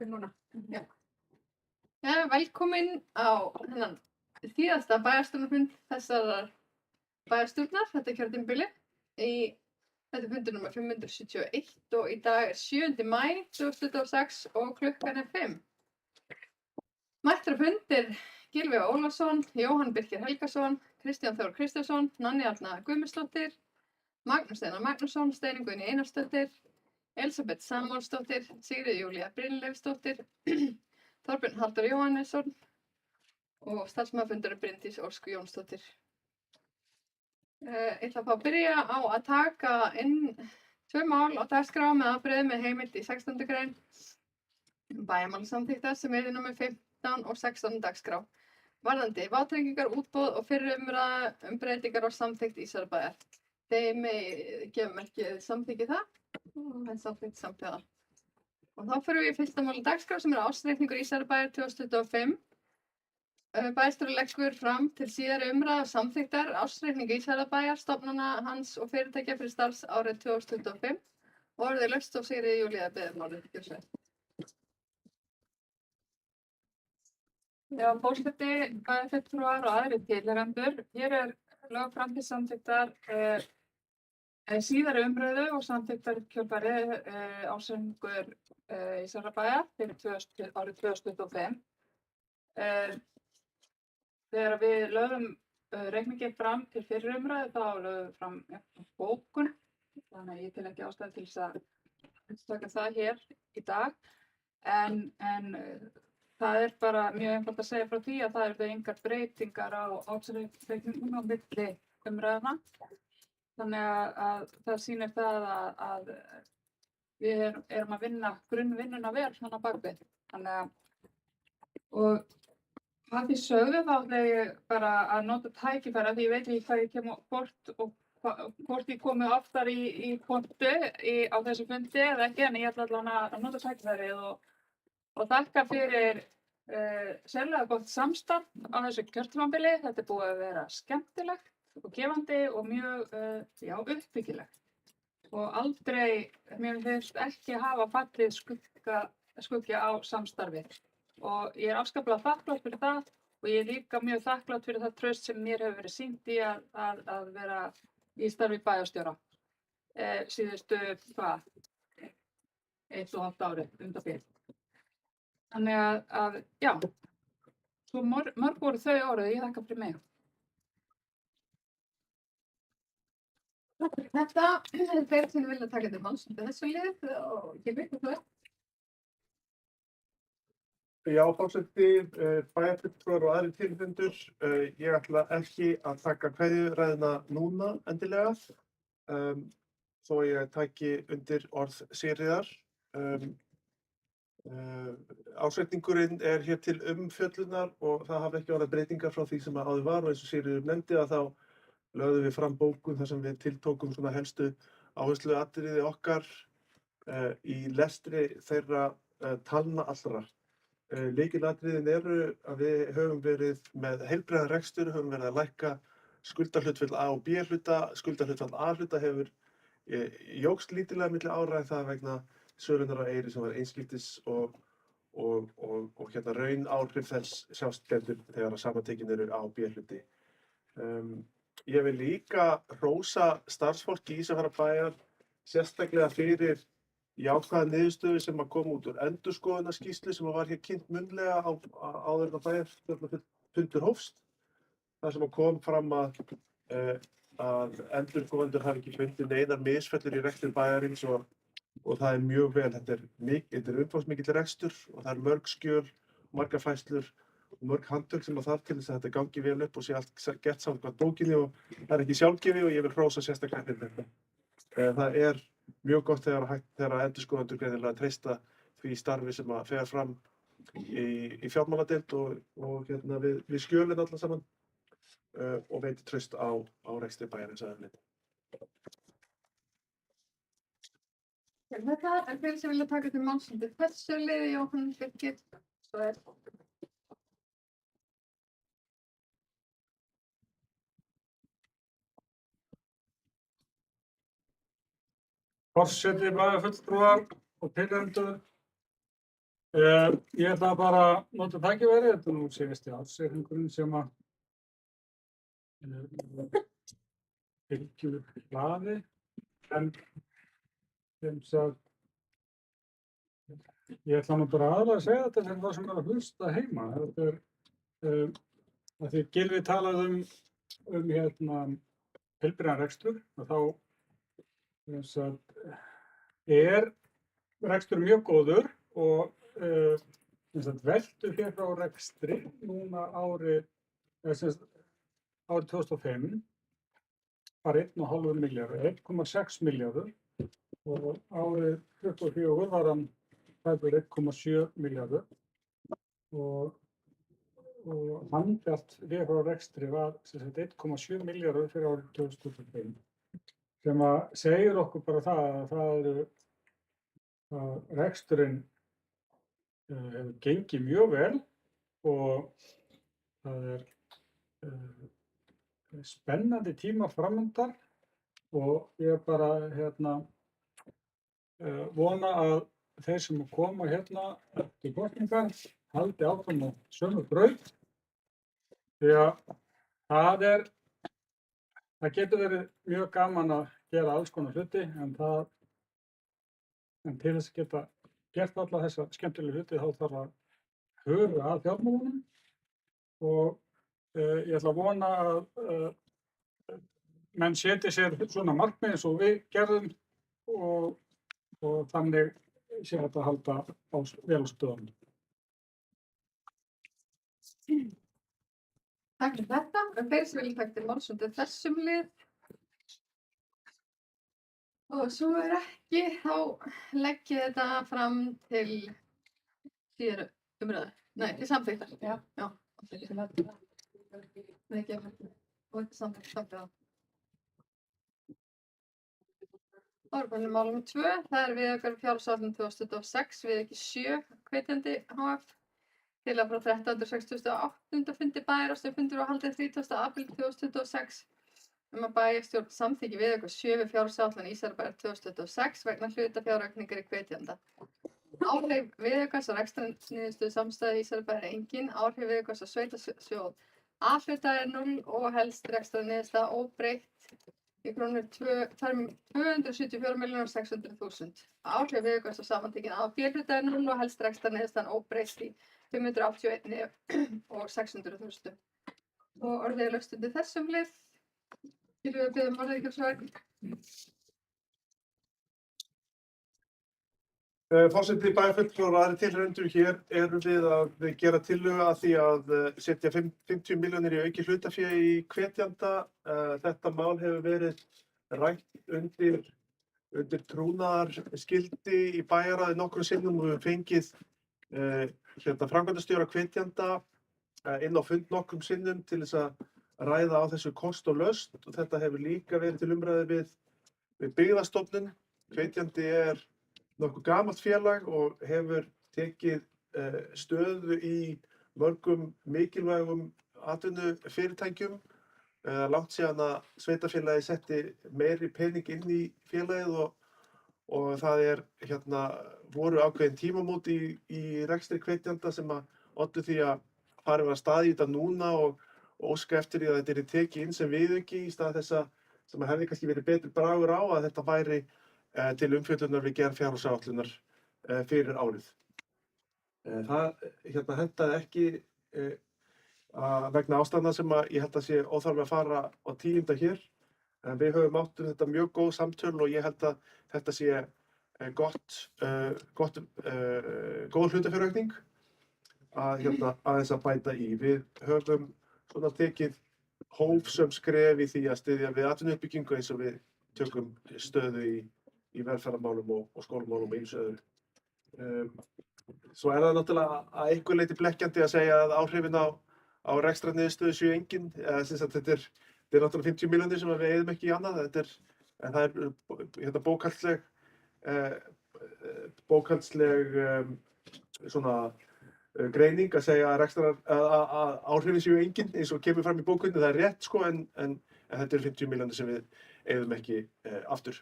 opið núna. Já. Velkomin á þennan síðasta bæjarstjórnarfund þessarar bæjarstjórnar, þetta kjörtímabili. Þetta er fundur númer 571 og í dag er 7. maí 2026 og klukkan er 5. Mættir á fundir Gylfi Ólafsson, Jóhann Birkir Helgason, Kristján Þór Kristjánsson, Nanný Arna Guðmundsdóttir, Magnús Steinar Magnússon, Steinunn Guðný Einarsdóttir, Elísabet Samúelsdóttir, Sigríður Júlía Brynleifsdóttir, Þorbjörn Halldór Jóhannesson og starfsmannafundur Bryndís Ósk Jónsdóttir. Ég ætla að fá að byrja á að taka inn 2 mál á dagskrá með afbrigði með heimild í 16. grein bæjarmálasamþykktar sem er númer 15 og 16 dagskrá. Varðandi vátryggingar, útboð og fyrri umræða breytingar og samþykkt Ísafjarðarbæjar. Þeim gefum ekki samþykki það, en samþykkt samhliða. Og þá förum við í fyrsta máli dagskrá sem er ársreikningur Ísafjarðarbæjar 2025. Bæjarstjóri leggur fram til síðari umræðu samþykktar ársreikninga Ísafjarðarbæjar, stofnana hans og fyrirtækja fyrir starfsárið 2025. Og orðið laust og Sigríður Júlía biður málið. Já, forseti, fulltrúar og aðrir tilheyrendur. Hér er lög fram til samþykktar síðari umræðu og samþykktar kjölfarið ársreikningur Ísafjarðarbæjar fyrir árið 2025. Þegar við lögðum reikninginn fram til fyrri umræðu þá lögðum við fram bókun, þannig að ég tel ekki ástæðu til þess að taka það hér í dag. En það er bara mjög einfalt að segja frá því að það eru engar breytingar á ársreikningum á milli umræðna. Þannig að það sýnir það að við erum að vinna grunnvinnuna vel svona bakvið. Og að því sögðu þá ætla ég bara að nota tækifæri því ég veit ekki hvað ég kem hvort ég komi oftar í pontu á þessu fundi eða ekki, en ég ætla allavega að nota tækifærið og þakka fyrir sérlega gott samstarf á þessu kjörtímabili. Þetta er búið að vera skemmtilegt og gefandi og mjög uppbyggilegt. Og aldrei, mér finnst ekki hafa fallið skugga á samstarfið. Og ég er afskaplega þakklát fyrir það og ég er líka mjög þakklát fyrir það traust sem mér hefur verið sýnt í að vera í starfi bæjarstjóra síðustu 1,5 ári undanbil. Þannig að já, svo mörg voru þau orðið, ég þakka fyrir mig. Þetta er þeir sem vilja taka til máls undir þessu lið og Gylfi, hvað þú ert? Já, forseti, bæjarfulltrúar og aðrir tilheyrendur. Ég ætla ekki að taka kveðjuræðuna núna endilega, þó ég taki undir orð Sigríðar. Ársreikningurinn er hér til umfjöllunar og það hafa ekki orðið breytingar frá því sem áður var og eins og Sigríður nefndi að þá lögðum við fram bókun þar sem við tiltókum svona helstu áhersluatriði okkar í lestri þeirra talna allra. Lykilatriðin eru að við höfum verið með heilbrigðan rekstur, höfum verið að lækka skuldahlutfall A og B hluta, skuldahlutfall A hluta hefur jókst lítillega milli ára en það vegna sölunar á Eyri sem var einskiptis og raun áhrif þess sjást betur þegar samantekin eru A og B hluti. Ég vil líka hrósa starfsfólki Ísafjarðarbæjar sérstaklega fyrir jákvæða niðurstöðu sem kom út úr endurskoðunarskýrslu sem var hér kynnt munnlega áður en bæjarfundur hófst. Þar sem kom fram að endurskoðendur hafi ekki fundið neinar misfellur í rekstri bæjarins og það er mjög vel. Þetta er umfangsmikill rekstur og það er mörg skjöl, margar færslur og mörg handtök sem þarf til þess að þetta gangi vel upp og sé allt gert samkvæmt bókinni og það er ekki sjálfgefið og ég vil hrósa sérstaklega fyrir þetta. Það er mjög gott þegar endurskoðendur greinilega treysta því starfi sem að fer fram í fjármáladeild og við skjölin alla saman og veiti traust á rekstri bæjarins að öðru leyti. Þetta er þeir sem vilja taka til máls undir þessu liði, Jóhann Birkir. Svo er Forseti, bæjarfulltrúar og tilheyrendur. Ég ætla bara að nota tækifærið, þetta er nú síðasti ársreikningurinn sem að fylgjur hlaði, en sem sagt, ég ætla nú bara aðra að segja þetta fyrir það sem er að hlusta heima. Þetta er, að því Gylfi talaði hérna heilbrigðan rekstur, og þá sem sagt, er rekstur mjög góður og sem sagt, veltu hér frá rekstri núna árið 2005 var 1,5 milljarður, 1,6 milljarður og árið 2024 var hann tæpur 1,7 milljarður og handbært við frá rekstri var 1,7 milljarður fyrir árið 2025 sem að segir okkur bara það að reksturinn hefur gengið mjög vel og það er spennandi tíma framundan og ég bara vona að þeir sem koma hérna eftir kosningar haldi áfram á sömu braut því að það getur verið mjög gaman að gera alls konar hluti en til þess að geta gert alla þessa skemmtilegu hluti þá þarf að huga að fjármálunum og ég ætla að vona að menn setji sér svona markmið eins og við gerðum og þannig sé þetta að halda vel á stöðunum. Takk fyrir þetta. Þeir sem vilja taka til máls undir þessum lið. Og svo ekki, þá legg ég þetta fram til síðari umræðu. Nei, til samþykktar. Já. Nei, ekki og þetta samþykkt, takk fyrir það. Árbænum málum 2, það er viðaukar fjárhagsáætlun 2026, viðauki 7, hvetjandi HF. Til að frá 1368. fundi bæjarráðs fundur var haldið 30. apríl 2026 að bæjarstjórn samþykki viðauka 7 við fjárhagsáætlun Ísafjarðarbæjar 2026 vegna hlutafjáraukningar í hvetjanda. Áhrif viðaukans á rekstrarniðurstöðu samstæðu Ísafjarðarbæjar er engin, áhrif viðaukans á sveitarsjóð A-hluta er 0 og helst rekstrarniðurstaða óbreytt í krónur 274.600.000. Áhrif viðaukans á samantekin A- og B-hluta er 0 og helst rekstrarniðurstaðan óbreytt í 581 og 600.000. Og orðið er laust undir þessum lið. Getum við að biðja orðið ykkur svar? Forseti, bæjarfulltrúar og aðrir tilheyrendur hér erum við að gera tillögu að því að setja 50 milljónir í auki hlutafé í hvetjanda. Þetta mál hefur verið rætt undir trúnaðarskyldi í bæjarráði nokkrum sinnum og við höfum fengið framkvæmdastjóra hvetjanda inn á fund nokkrum sinnum til þess að ræða á þessu kost og löst og þetta hefur líka verið til umræðu við Byggðastofnun. Hvetjandi er nokkuð gamalt félag og hefur tekið stöðu í mörgum mikilvægum atvinnufyrirtækjum. Langt síðan að sveitarfélagið setti meiri pening inn í félagið og það er voru ákveðin tímamót í rekstri hvetjanda sem að ollu því að farið var af stað í þetta núna og óska eftir því að þetta yrði tekið inn sem viðauki í stað þess að sem hefði kannski verið betur bragur á að þetta væri til umfjöllunar við gerð fjárhagsáætlunar fyrir árið. Það hentaði ekki vegna ástæðna sem að ég held að sé óþarfi að fara á tíunda hér. En við höfum átt þetta mjög góð samtöl og ég held að þetta sé góð hlutafjáraukning að aðeins að bæta í. Við höfum svona tekið hófsöm skref í því að styðja við atvinnuuppbyggingu eins og við tökum stöðu í velferðarmálum og skólamálum og ýmsu öðru. Svo er það náttúrulega að einhver leyti blekkjandi að segja að áhrifin á rekstrarniðurstöðu séu engin. Þetta er náttúrulega 50 milljónir sem við eyðum ekki í annað. Það er bókhaldsleg svona greining að segja að áhrifin séu engin eins og kemur fram í bókunni. Það er rétt sko en þetta er 50 milljónir sem við eyðum ekki aftur.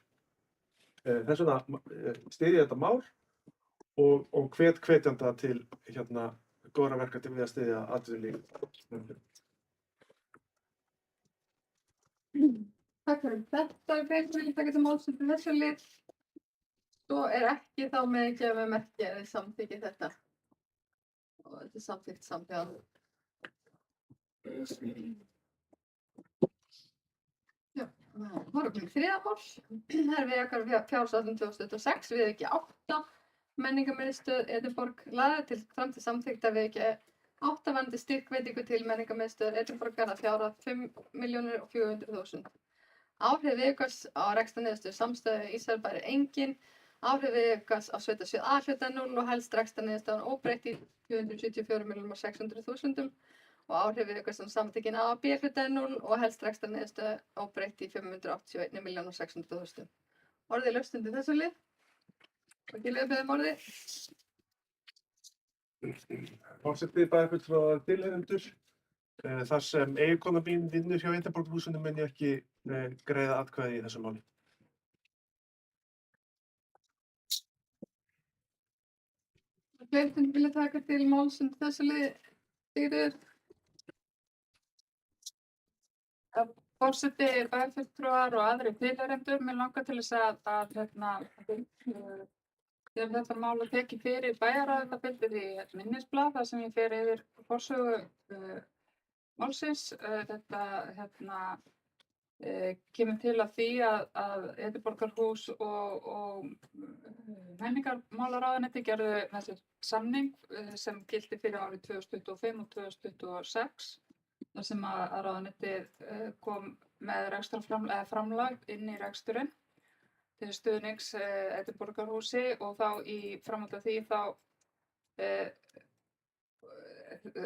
Þess vegna styð ég þetta mál og hvetjanda til góðra verka til við að styðja atvinnulíf. Takk fyrir þetta, Grein, vil ég taka til máls undir þessu lið. Svo ekki þá með að gefa merki að þið samþykkið þetta. Og þetta samþykkt samhljóða. Já, horfum þriðja mál. Það vegar fjársáætlun 2026, viðauki 8. Menningarmiðstöð Edinborg lagði til fram til samþykkta viðauki 8 varðandi styrkveitingu til Menningarmiðstöðvar Edinborgar að fjárhæð 5.400.000. Áhrif viðaukans á rekstrarniðurstöðu samstæðu Ísraelsbær engin. Áhrif viðaukans á sveitarfélagið A-hluta 0 og helst rekstrarniðurstaðan óbreytt í 474.600.000 og áhrif viðaukans á samtökin A og B-hluta 0 og helst rekstrarniðurstaðan óbreytt í 581.600.000. Orðið laust undir þessu lið. Og Gylfi beðum orðið. Forseti bæjarfulltrúar tilheyrendur. Þar sem eiginkona mín vinnur hjá Edinborgarhúsinu mun ég ekki greiða atkvæði í þessu máli. Fleiri sem vilja taka til máls undir þessu lið. Sigríður. Forseti bæjarfulltrúar og aðrir tilheyrendur, mér langar til þess að þegar þetta mál er tekið fyrir bæjarráð, það fylgdi því minnisblað þar sem ég fer yfir forsögu málsins. Þetta kemur til af því að Edinborgarhús og menningarmálaráðuneyti gerðu þessi samning sem gilti fyrir árið 2025 og 2026. Þar sem að ráðuneytið kom með rekstrarframlag inn í reksturinn til stuðnings Edinborgarhúsi og þá í framhaldi af því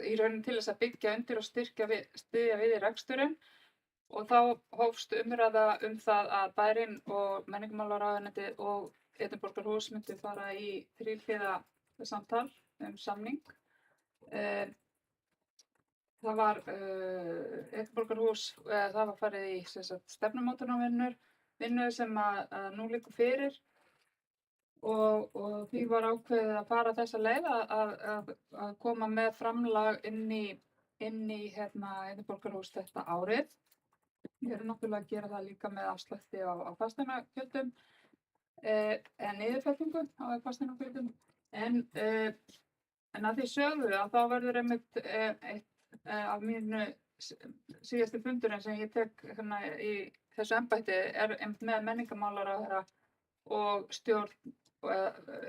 í rauninni til þess að byggja undir og styðja við í reksturinn og þá hófst umræða það að bærinn og menningarmálaráðuneytið og Edinborgarhús myndu fara í þríhliða samtal samning. Það var Edinborgarhús, það var farið í stefnumótunarvinnu sem að nú liggur fyrir og því var ákveðið að fara þessa leið að koma með framlag inn í Edinborgarhús þetta árið. Við erum náttúrulega að gera það líka með afslætti á fasteignagjöldum, niðurfellingu á fasteignagjöldum, en að því sögðu að þá verður einmitt eitt af mínu síðasti fundurinn sem ég tek í þessu embætti einmitt með menningarmálaráðherra og stjórn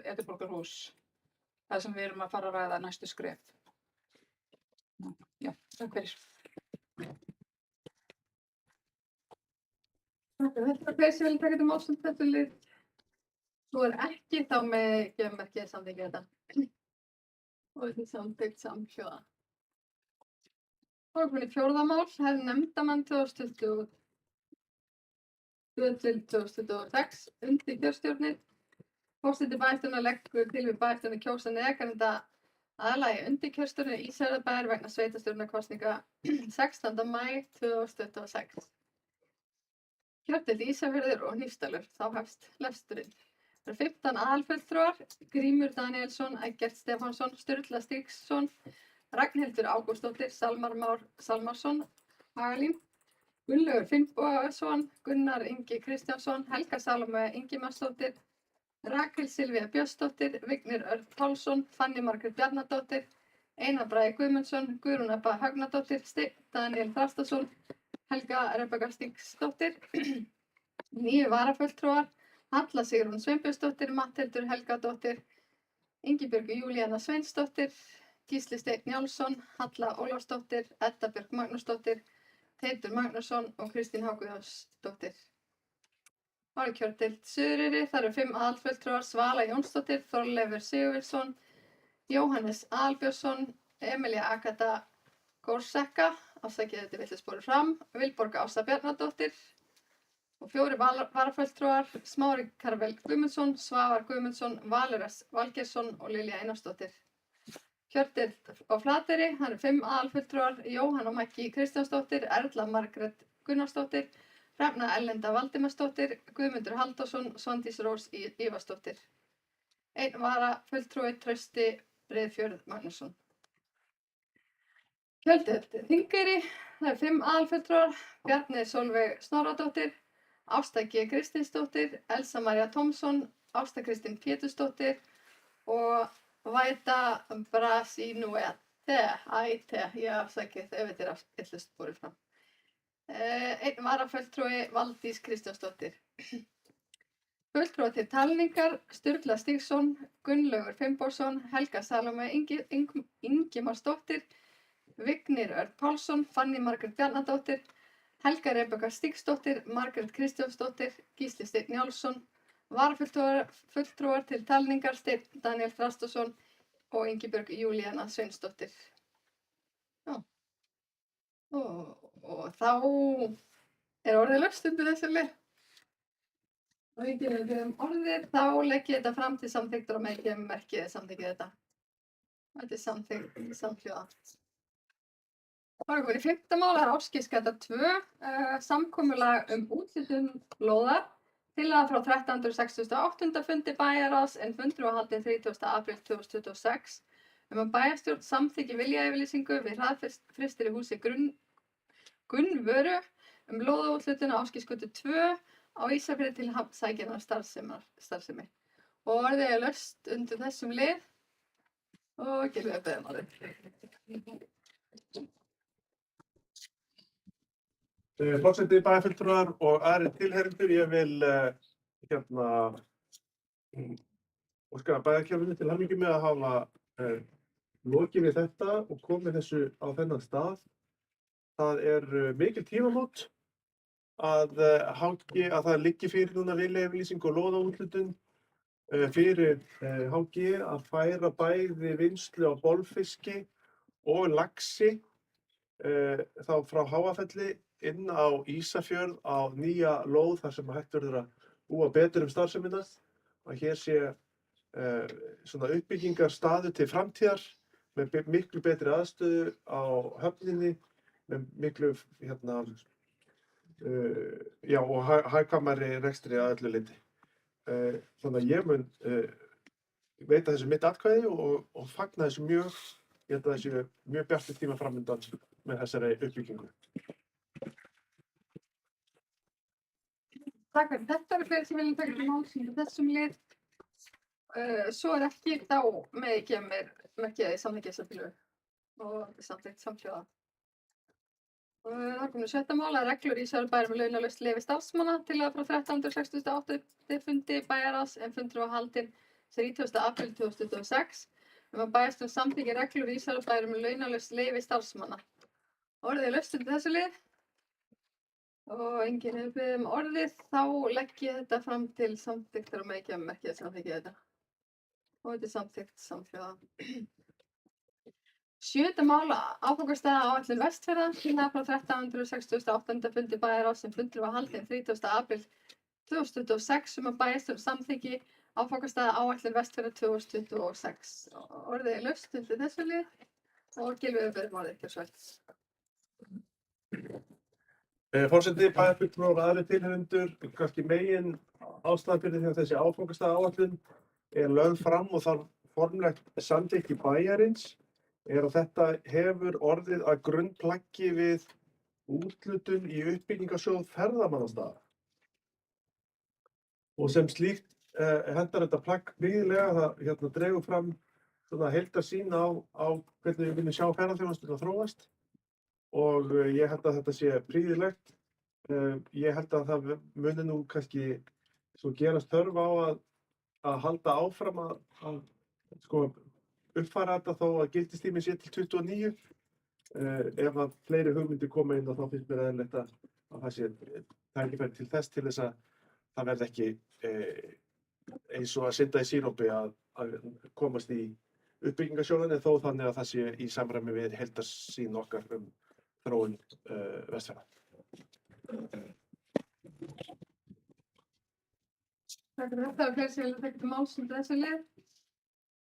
Edinborgarhús, það sem við erum að fara að ræða næstu skref. Já, takk fyrir. Þetta er sem vil taka til máls undir þessu lið. Svo ekki þá með gefum ekki að samþykkja þetta. Og þetta er samþykkt samhljóða. Þá erum við í fjórða mál, hefði nefndarmenn 2022-2026 undir kjörstjórnir. Forseti bæjarstjórnar leggur til við bæjarstjórnar kjósa neðargreinda aðallega í undirkjörstjórnir Ísafjarðarbæjar vegna sveitarstjórnarkosninga 16. maí 2026. Kjördeild Ísafjarðar og Hnífsdalur, þá hefst lesturinn. Það eru 15 aðalfulltrúar, Grímur Daníelsson, Eggert Stefánsson, Sturla Stígsson, Ragnhildur Ágústsdóttir, Salmar Már Salmarsson, Hagalín, Gunnlaugur Finnbogason, Gunnar Ingi Kristjánsson, Helga Salome Ingimarsdóttir, Rakel Silvía Björnsdóttir, Vignir Örn Pálsson, Fanný Margrét Bjarnadóttir, Einar Bragi Guðmundsson, Guðrún Ebba Högnadóttir, Steinn Daníel Þrastarson, Helga Rebekka Stígsdóttir, 9 varafulltrúar, Halla Sigrún Sveinbjörnsdóttir, Matthildur Helgadóttir, Ingibjörg Júlíana Sveinsdóttir, Gísli Steinn Njálsson, Halla Ólafsdóttir, Edda Björk Magnúsdóttir, Teitur Magnússon og Kristín Hákonardóttir. Kjördeild Suðureyri, það eru 5 aðalfulltrúar, Svala Jónsdóttir, Þorleifur Sigurðsson, Jóhannes Albjörnsson, Emilía Agata Górseka, afsakið þetta vitlaust borið fram, Vilborg Ásta Bjarnadóttir og 4 varafulltrúar, Smári Karvel Guðmundsson, Svavar Guðmundsson, Valur S. Valgeirsson og Lilja Einarsdóttir. Kjördeild á Flateyri, það eru 5 aðalfulltrúar, Jóhanna Maggi Kristjánsdóttir, Erla Margrét Gunnarsdóttir, Hrefna Ellenda Valdimarsdóttir, Guðmundur Halldórsson, Svandís Rós Ívarsdóttir. Einn varafulltrúi Trausti Breiðfjörð Magnússon. Kjöldeild Þingeyri, það er 5 aðalfulltrúar, Bjarni Sólveig Snorradóttir, Ásta G. Kristinsdóttir, Elsa María Tómsson, Ásta Kristín Pétursdóttir og Væta Brasinuete, ég afsakið ef þetta er illust borið fram. Einn varafulltrúi Valdís Kristjánsdóttir. Fulltrúar til talningar Sturla Stígsson, Gunnlaugur Finnbogason, Helga Salóme Ingimarsdóttir, Vignir Örn Pálsson, Fanný Margrét Bjarnadóttir, Helga Rebekka Stígsdóttir, Margrét Kristjánsdóttir, Gísli Steinn Njálsson, varafulltrúar til talningar Steinn Daniel Þrastarson og Ingibjörg Júlíana Sveinsdóttir. Já. Og þá er orðið laust undir þessu lið. Og enginn er beðið orðið, þá legg ég þetta fram til samþykktar og með ekki merkið samþykkið þetta. Þetta er samþykkt samhljóða. Þá erum við í 5. mál, það er Ásgeirsgata 2, samkomulag úthlutun lóðar. Tillaga frá 1368. fundi bæjarráðs en fundur var haldinn 30. apríl 2026 að bæjarstjórn samþykki viljayfirlýsingu við hraðfrystir í húsi Gunnvöru lóðaúthlutun á Ásgeirsgötu 2 á Ísafirði til sækjarnar starfsemi. Og orðið er laust undir þessum lið og Gylfi beðið orðið. Forseti, bæjarfulltrúar og aðrir tilheyrendur, ég vil óska bæjarkjörnum til hamingju með að hafa lokið við þetta og komið þessu á þennan stað. Það er mikil tímamót að það liggi fyrir núna viljayfirlýsing og lóðaúthlutun fyrir HG að færa bæði vinnslu á bolfiski og laxi þá frá Háafelli inn á Ísafjörð á nýja lóð þar sem hægt verður að búa betur starfsemina. Að hér sé svona uppbyggingarstaður til framtíðar með miklu betri aðstöðu á höfninni, með miklu og hagkvæmari rekstri að öllu leyti. Þannig að ég mun veita þessu mitt atkvæði og fagna þessu mjög. Ég held að þessu mjög bjartur tíma framundan með þessari uppbyggingu. Takk fyrir þetta, eru fleiri sem vilja taka til máls í þessum lið. Svo er ekki, þá með ekki að mér merkja í samþykki þessa tillögu og samþykkt samhljóða. Það er komið 7. mál að reglur Ísafjarðarbæjar með launalaust leyfi starfsmanna tillaga frá 1368. fundi bæjarráðs en fundur var haldinn 30. apríl 2026 að bæjarstjórn samþykki reglur Ísafjarðarbæjar með launalaust leyfi starfsmanna. Orðið er laust undir þessu lið. Og enginn hefur beðið orðið, þá legg ég þetta fram til samþykktar og með ekki að merkja samþykkið þetta. Og þetta er samþykkt samhljóða. 7. mál áfangastaða áætlun Vestfjarða, tillaga frá 1368. fundi bæjarráðs sem fundur var haldinn 30. apríl 2026 að bæjarstjórn samþykki áfangastaða áætlun Vestfjarða 2026. Orðið er laust undir þessu lið og Gylfi beðið orðið ekki svælt. Forseti, bæjarfulltrúar og aðrir tilheyrendur, kannski megin ástæðan fyrir því að þessi áfangastaðaáætlun er lögð fram og þarf formlegt samþykki bæjarins að þetta hefur orðið að grunnplaggi við úthlutun í uppbyggingarsjóð ferðamannastaða. Og sem slíkt hentar þetta plagg gríðarlega, það dregur fram svona heildarsýn á hvernig við viljum sjá ferðaþjónustuna þróast. Og ég held að þetta sé prýðilegt. Ég held að það muni nú kannski gerast þörf á að halda áfram að uppfæra þetta þó að gildistíminn sé til 29. Ef að fleiri hugmyndir koma inn þá finnst mér eðlilegt að það sé tækifæri til þess til þess að það verði ekki eins og að synda í sírópi að komast í uppbyggingarsjóðan en þó þannig að það sé í samræmi við heildarsýn okkar þróun Vestfjarða. Takk fyrir þetta og fleiri sem vilja taka til máls undir þessu lið.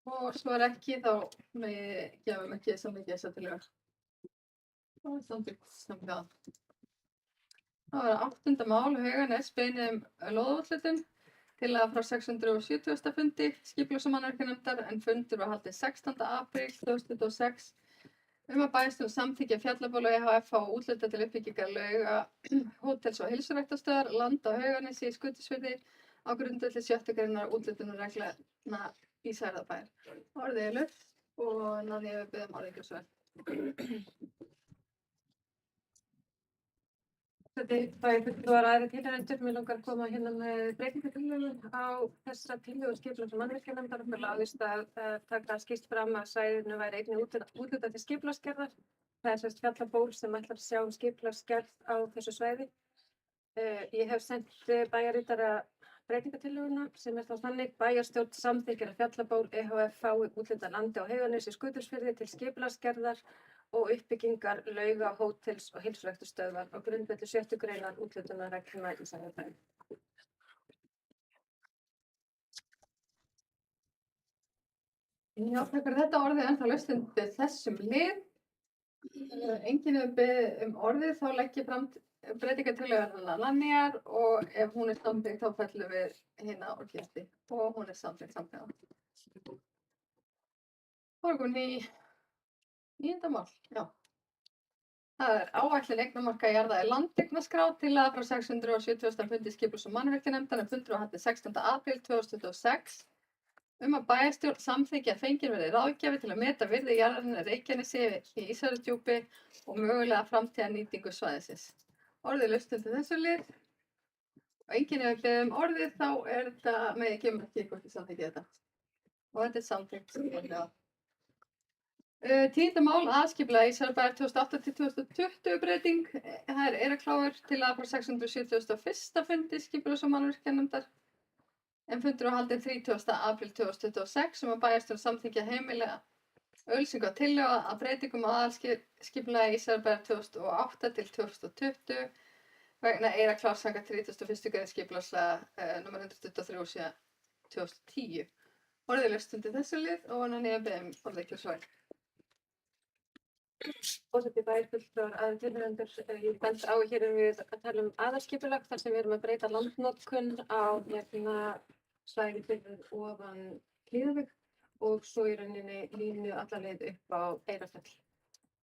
Og svo er ekki þá gefum ekki samþykki þessa tillögu. Og samþykkt samhljóða. Það var 8. mál Hauganes beiðni lóðaúthlutun. tillaga frá 670. fundi skipulags- og mannvirkjanefndar en fundur var haldinn 16. apríl 2026 að bæjarstjórn samþykkja Fjallaból EHF fá úthlutað til uppbyggingar lauga, hótels og heilsuræktarstöðvar, land á Hauganesi í Skutulsfirði á grundvelli 6. greinar úthlutunarreglna Ísafjarðarbæjar. Orðið er laust og náði ég að biðja orðingarsvar. Það er fulltrúar aðrir tilheyrendur. Mig langar að koma hérna með breytingartillögu á þessa tillögu skipulags- og mannvirkjanefndar. Mér lagðist að taka skýrt fram að svæðinu væri einnig úthlutað til skipulagsgerðar. Það er sérst Fjallaból sem ætlar að sjá skipulagsgerð á þessu svæði. Ég hef sendt bæjarritara breytingartillöguna sem er þá þannig: bæjarstjórn samþykkir að Fjallaból EHF fái úthlutað landi á Hauganesi í Skutulsfirði til skipulagsgerðar og uppbyggingar lauga, hótels og heilsuræktarstöðvar á grundvelli 6. greinar úthlutunarreglna Ísafjarðarbæjar. Já, takk fyrir þetta. Orðið er ennþá laust undir þessum lið. Enginn hefur beðið orðið, þá legg ég fram breytingartillöguna Lannýjar og ef hún er samþykkt þá fellum við hina úr gildi og hún er samþykkt samhliða. Þá í 9. mál. Já. Það er áætlun eignamarka jarða í landeignarskrá, tillaga frá 670. fundi skipulags- og mannvirkjanefndar en fundur var haldinn 16. apríl 2026 að bæjarstjórn samþykkja að fenginn verði ráðgjafi til að meta virði jarðarinnar Reykjanesi í Ísafjarðardjúpi og mögulega framtíðarnýtingu svæðisins. Orðið er laust undir þessu lið og enginn hefur beðið orðið, þá er þetta með ekki hvort ég samþykki þetta. Og þetta er samþykkt. 10. mál aðskipulag Ísafjarðarbæjar 2008-2020 breyting. Það er Eyrakláfur tillaga frá 671. fundi skipulags- og mannvirkjanefndar en fundur var haldinn 30. apríl 2026 að bæjarstjórn samþykkja heimila auglýsingu á tillögu að breytingum á aðalskipulagi Ísafjarðarbæjar 2008-2020 vegna Eyrakláfs samkvæmt 31. grein skipulagslaga nr. 123 2010. Orðið er laust undir þessu lið og hann er beðið orðingarsvar. Forseti bæjarfulltrúar aðrir tilheyrendur. Ég bent á hér við að tala aðalskipulag þar sem við erum að breyta landnotkun á svæði fyrir ofan Hlíðaveg og svo í rauninni línu alla leið upp á Eyrarfell.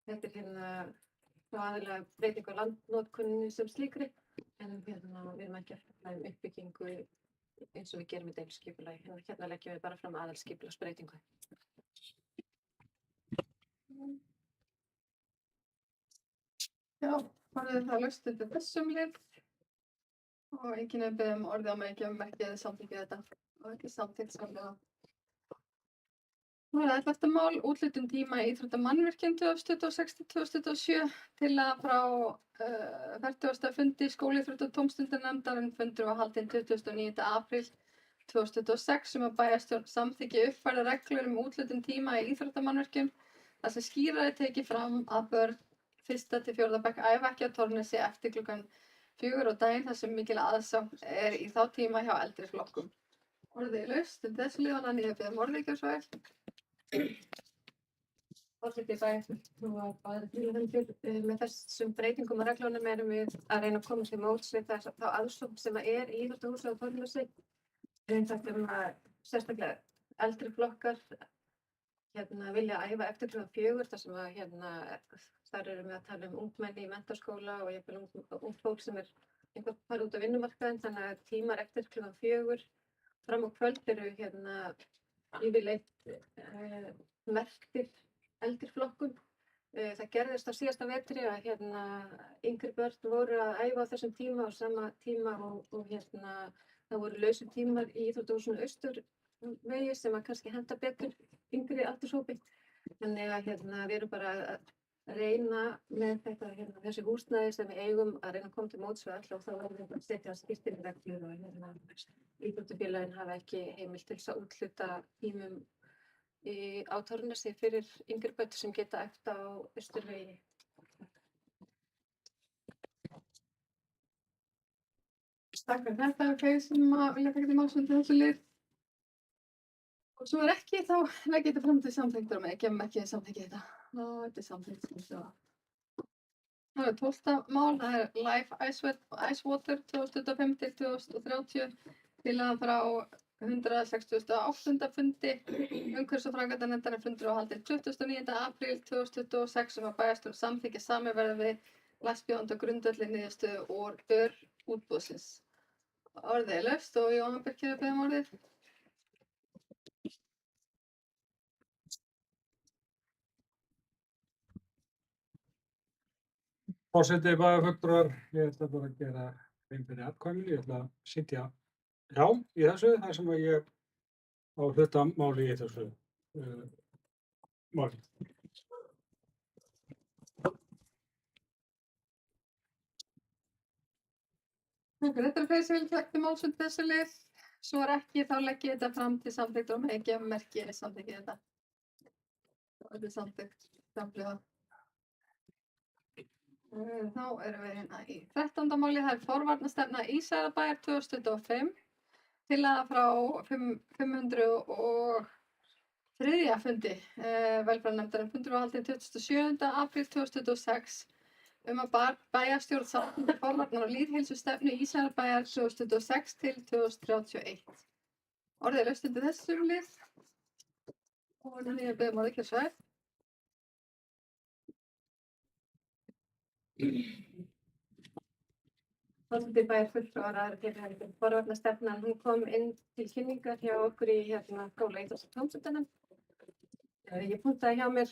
Þetta er þá aðalega breyting á landnotkunni sem slíkri en við erum ekki að fjalla uppbyggingu eins og við gerum í deiliskipulagi. Hérna leggjum við bara fram aðalskipulagsbreytingu. Já, orðið er það laust undir þessum lið og enginn hefur beðið orðið á mig ekki eða samþykkið þetta og þetta er samþykkt samhliða. Nú er það 11. mál, úthlutun tíma í íþróttamannvirkjum 2026-2027 tillaga frá 40. fundi skólaíþrótta- og tómstundanefndar en fundur var haldinn 29. apríl 2026 að bæjarstjórn samþykki uppfærðar reglur úthlutun tíma í íþróttamannvirkjum þar sem skýrar er tekið fram að börn 1. til 4. bekk æfa ekki á Torfnesi eftir klukkan 4 á daginn þar sem mikil aðsókn er í þá tíma hjá eldri flokkum. Orðið er laust undir þessu lið og hann er beðið orðingarsvar. Forseti bæjarfulltrúar aðrir tilheyrendur. Með þessum breytingum á reglunum erum við að reyna að koma til móts við þá aðsókn sem er í íþróttahúsi á Torfnesi. Að sérstaklega eldri flokkar vilja æfa eftir klukkan 4 þar sem þar erum við að tala ungmenni í menntaskóla og ungt fólk sem er einhvern farið út á vinnumarkaðinn, þannig að tímar eftir klukkan 4 fram á kvöld eru yfirleitt merktir eldri flokkum. Það gerðist á síðasta vetri að yngri börn voru að æfa á þessum tíma á sama tíma og það voru lausir tímar í íþróttahúsinu Austurvegi sem að kannski henta betur yngri aldurshópi. Þannig að við erum bara að reyna með þessi húsnæði sem við eigum að reyna að koma til móts við alla og þá verðum við að setja skýrt reglur og íþróttafélögin hafa ekki heimild til að úthluta tímum á Torfnesi fyrir yngri börn sem geta æft á Austurvegi. Takk fyrir þetta, þeir sem vilja taka til máls undir þessu lið. Og svo ekki, þá legg ég þetta fram til samþykktar og gefum ekki samþykkið þetta. Og þetta er samþykkt. Það er 12. mál, það er Life Icewater 2025-2030 Tillagan frá 168. fundi umhverfis- og framkvæmdanefndarinnar fundur var haldinn 29. apríl 2026 að bæjarstjórn samþykkja samið verði við lægstbjóðanda á grundvelli niðurstöðu úr útboðsins. Orðið er laust og Jóhann Birkir að biðja um orðið. Forseti bæjarfulltrúar, ég ætla bara að gera grein fyrir atkvæðinu. Ég ætla að sitja hjá í þessu þar sem að ég á hlutamáli í þessu máli. Þetta er fyrir sem vil taka máls undir þessu lið. Svo er ekki, þá legg ég þetta fram til samþykktar og með ekki að merki ég samþykki þetta. Þetta er samþykkt samhliða. Þá erum við hérna í 13. máli, það er forvarnastefna Ísafjarðarbæjar 2025. Tillaga frá 503. fundi velferðarnefndarinnar. Fundur var haldinn 27. apríl 2026 að bæjarstjórn samþykkti forvarnar- og lýðheilsustefnu Ísafjarðarbæjar 2026 til 2031. Orðið er laust undir þessum lið. Og þannig að biðjum orðið kjörsvæð. Forseti bæjarfulltrúar að fyrirhæfðu. Forvarnastefnan, hún kom inn til kynningar hjá okkur í skóla íþrótta- og tómstundunum. Ég punktaði hjá mér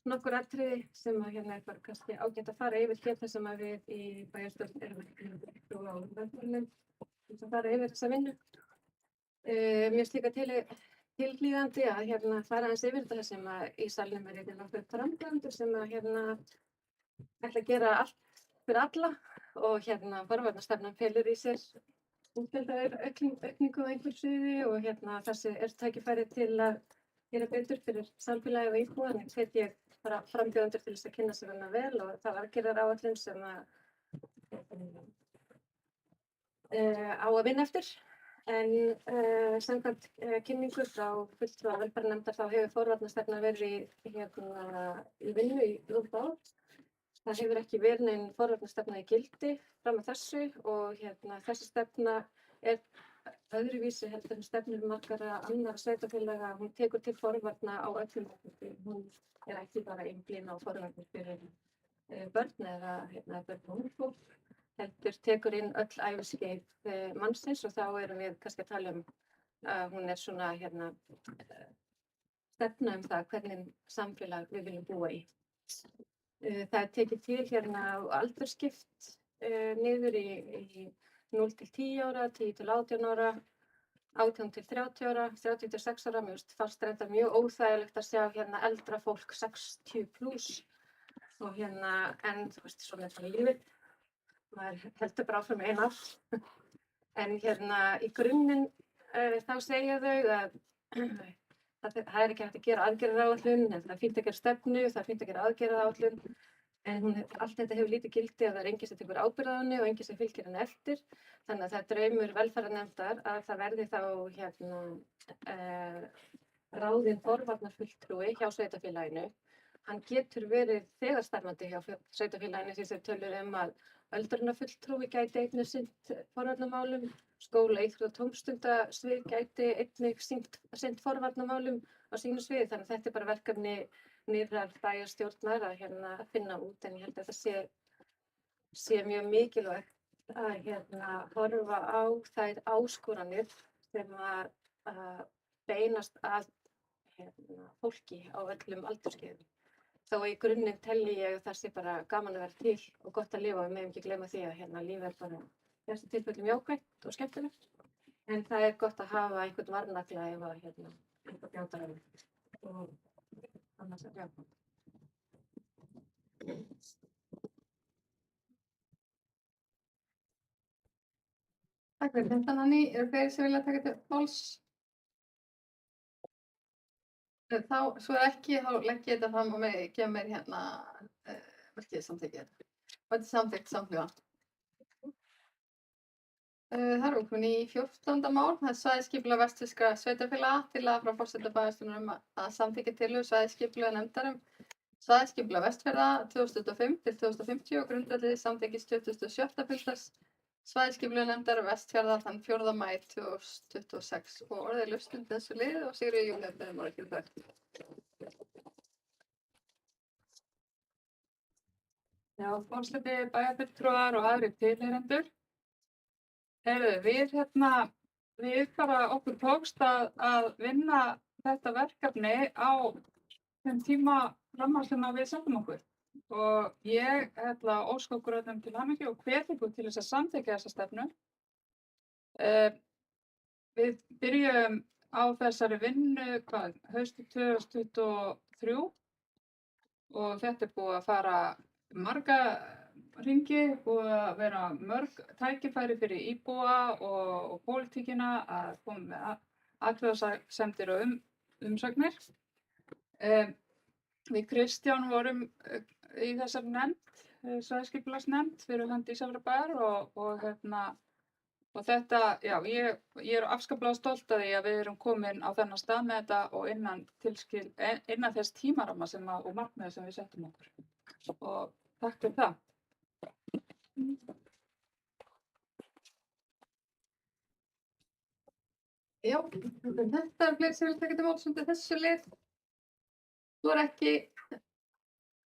nokkur atriði sem að er bara kannski ágætt að fara yfir hér þar sem að við í bæjarstjórn erum á velferðarnefnd að fara yfir þessa vinnu. Mér finnst líka tilhlýðandi að fara aðeins yfir þetta sem að í salnum er nokkur framkvæmdur sem að ætla að gera allt fyrir alla og forvarnastefnan felur í sér útgjaldaaukningu á einhverju sviði og þessi er tækifæri til að gera betur fyrir samfélagið og íbúa. Þannig hvet ég bara frambjóðendur til þess að kynna sér hana vel og það aðgerðaáætlun sem á að vinna eftir. En samkvæmt kynningu frá fulltrúa velferðarnefndar þá hefur forvarnastefna verið í vinnu í rúmt ár. Það hefur ekki verið nein forvarnastefna í gildi fram að þessu og þessi stefna er öðruvísi heldur en stefnur margra annarra sveitarfélaga. Hún tekur til forvarna á öllum aldri. Hún er ekki bara einblín á forvarnir fyrir börn eða börn og ungt fólk, heldur tekur inn öll æviskeið mannsins og þá erum við kannski að tala um að hún er svona stefna það hvernig samfélag við viljum búa í. Það er tekið til aldurskipt niður í 0 til 10 ára, 10 til 18 ára, 18 til 30 ára, 30 til 6 ára. Mér fannst þetta mjög óþægilegt að sjá eldra fólk 60 pluss og en þú veist, svona er það lífið. Maður heldur bara áfram einn ár. En í grunninn þá segja þau að það er ekki hægt að gera aðgerðaráætlun, en það er fínt að gera stefnu, það er fínt að gera aðgerðaráætlun. En allt þetta hefur lítið gildi að það er enginn sem tekur ábyrgð á henni og enginn sem fylgir henni eftir. Þannig að það er draumur velferðarnefndar að það verði þá ráðinn forvarnarfulltrúi hjá sveitarfélaginu. Hann getur verið þegar starfandi hjá sveitarfélaginu því þau töluðu að öldrunarfulltrúi gæti einnig sinnt forvarnarmálum, skóla, íþrótta- og tómstundasvið gæti einnig sinnt forvarnarmálum á sínu sviði. Þannig að þetta er bara verkefni nýrrar bæjarstjórnar að finna út, en ég held að það sé mjög mikilvægt að horfa á þær áskoranir sem að beinast að fólki á öllum aldurskeiðum. Þó í grunninn telji ég að það sé bara gaman að vera til og gott að lifa og við megum ekki gleyma því að líf er bara í þessu tilfellum jákvætt og skemmtilegt. En það er gott að hafa einhvern varnagla ef að eitthvað bjátar á og annars er jákvæmt. Takk fyrir þetta, Nanný. Eru fleiri sem vilja taka til máls? Svo er ekki, þá legg ég þetta fram og gefa mér merkið samþykki þetta. Og þetta er samþykkt samhliða. Það erum við komin í 14. mál. Það er svæðisskipulag vestfirskra sveitarfélaga. Tillaga frá forseta bæjarstjórnar að samþykkja tillögu svæðisskipulag nefndar svæðisskipulag Vestfjarða 2025 til 2050 og grundvelli samþykkis 27. svæðisskipulagsnefndar Vestfjarða þann 4. maí 2026 og orðið laust undir þessu lið og Sigríður Júlía beðum að gera það. Já, forseti, bæjarfulltrúar og aðrir tilheyrendur. Við bara okkur tókst að vinna þetta verkefni á þeim tímaramma sem við settum okkur. Og ég óska okkur öllum til hamingju og hvet ykkur til þess að samþykkja þessa stefnu. Við byrjum á þessari vinnu haustið 2023 og þetta er búið að fara marga hringi, búið að vera mörg tækifæri fyrir íbúa og pólitíkina að koma með athugasemdir og umsagnir. Við Kristján vorum í þessari nefnd, svæðisskipulagsnefnd fyrir hönd Ísafjarðarbæjar og þetta, já, ég er afskaplega stolt af því að við erum komin á þennan stað með þetta og innan þess tímaramma og markmiða sem við settum okkur. Og takk fyrir það. Já, þetta er fleiri sem vil taka til máls undir þessu lið. Þú er ekki...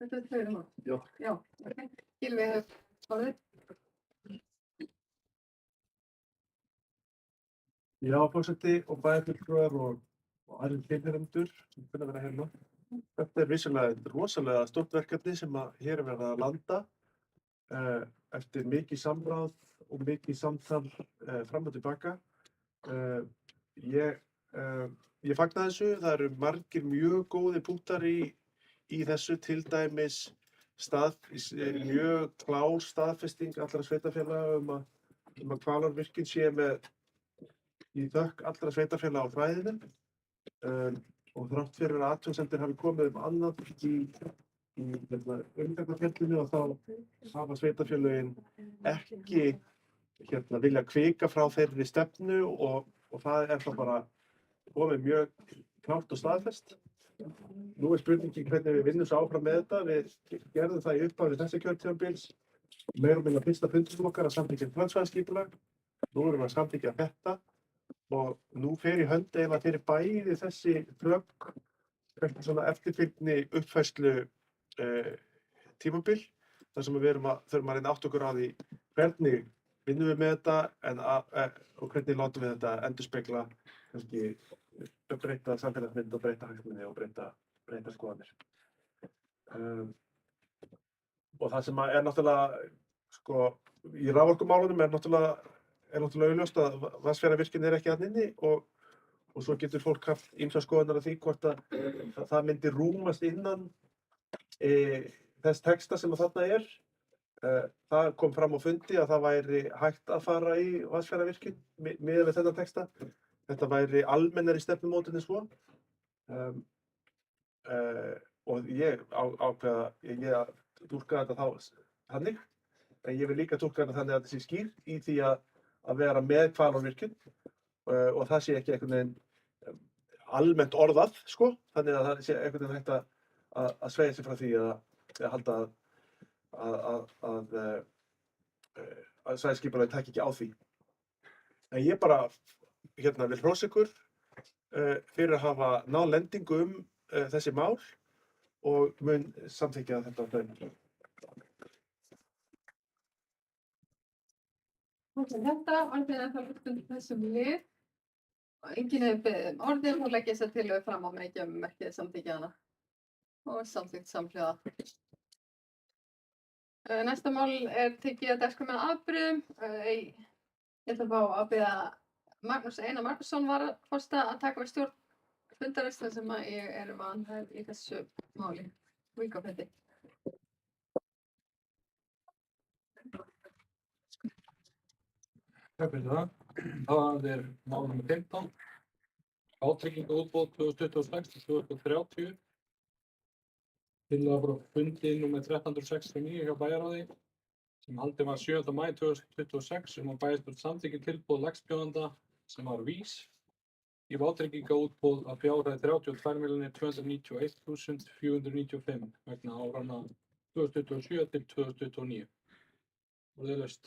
Þetta er fleiri mál. Já. Já, ok. Gylfi hefur orðið. Já, forseti og bæjarfulltrúar og aðrir tilheyrendur sem kunna vera hérna. Þetta er vissulega rosalega stórt verkefni sem hér er verið að landa eftir mikið samráð og mikið samtal fram og tilbaka. Ég fagna þessu. Það eru margir mjög góðir punktar í þessu, til dæmis mjög klár staðfesting allra sveitarfélaga að Hvalárvirkjun sé með í þökk allra sveitarfélaga á svæðinu og þrátt fyrir að athugasemdir hafi komið annað í umgagnarferlinu og þá hafa sveitarfélögin ekki vilja hvika frá þeirri stefnu og það er þá bara komið mjög klárt og staðfest. Nú er spurningin hvernig við vinnum svo áfram með þetta. Við gerðum það í upphafi þessa kjörtímabils, meira og minna fyrsta fundum okkar að samþykkja svæðisskipulag. Nú erum við að samþykkja þetta og nú fer í hönd eiginlega fyrir bæði þessi plögg svona eftirfylgni uppfærslu tímabil, þar sem við þurfum að reyna átta okkur á því hvernig vinnum við með þetta og hvernig látum við þetta endurspegla kannski breyta samfélagsmynd og breyta hagsmuni og breyta skoðanir. Og það sem er náttúrulega, sko, í raforkumálunum er náttúrulega augljóst að Vatnsfjarðarvirkjun er ekki þarna inni og svo getur fólk haft ýmsar skoðanir af því hvort að það myndi rúmast innan þess texta sem þarna er. Það kom fram á fundi að það væri hægt að fara í Vatnsfjarðarvirkjun miðað við þennan texta. Þetta væri almennari stefnumótun en svo. Og ég ákveða að túlka þetta þá þannig. En ég vil líka túlka þetta þannig að þetta sé skýr í því að vera með Hvalárvirkjun og það sé ekki einhvern veginn almennt orðað, sko. Þannig að það sé einhvern veginn hægt að sveigja sig frá því að halda að svæðisskipulagið taki ekki á því. En ég bara vil hrósa ykkur fyrir að hafa náð lendingu þessi mál og mun samþykkja þetta frumvarp. Þetta orðið er það lukt undir þessum lið og enginn hefur beðið orðið og leggja þessa tillögu fram á með merkið samþykkja hana og samþykkt samhljóða. Næsta mál er tekið að dagskrá með afbrigðum. Ég ætla að fá að biðja Magnús Einar Markusson varaforseta að taka við stjórn fundarins þar sem ég er vanhæf í þessu máli. Víkafetti. Takk fyrir það. Það er mál nr. 15. Vátryggingaútboð 2026-2030. Tillaga frá fundi nr. 1369 hjá bæjarráði sem haldinn var 7. maí 2026 að bæjarstjórn samþykki tilboð lægstbjóðanda sem var VÍS í vátryggingaútboð að fjárhæð 32.291.495 vegna áranna 2027 til 2029. Og það er laust.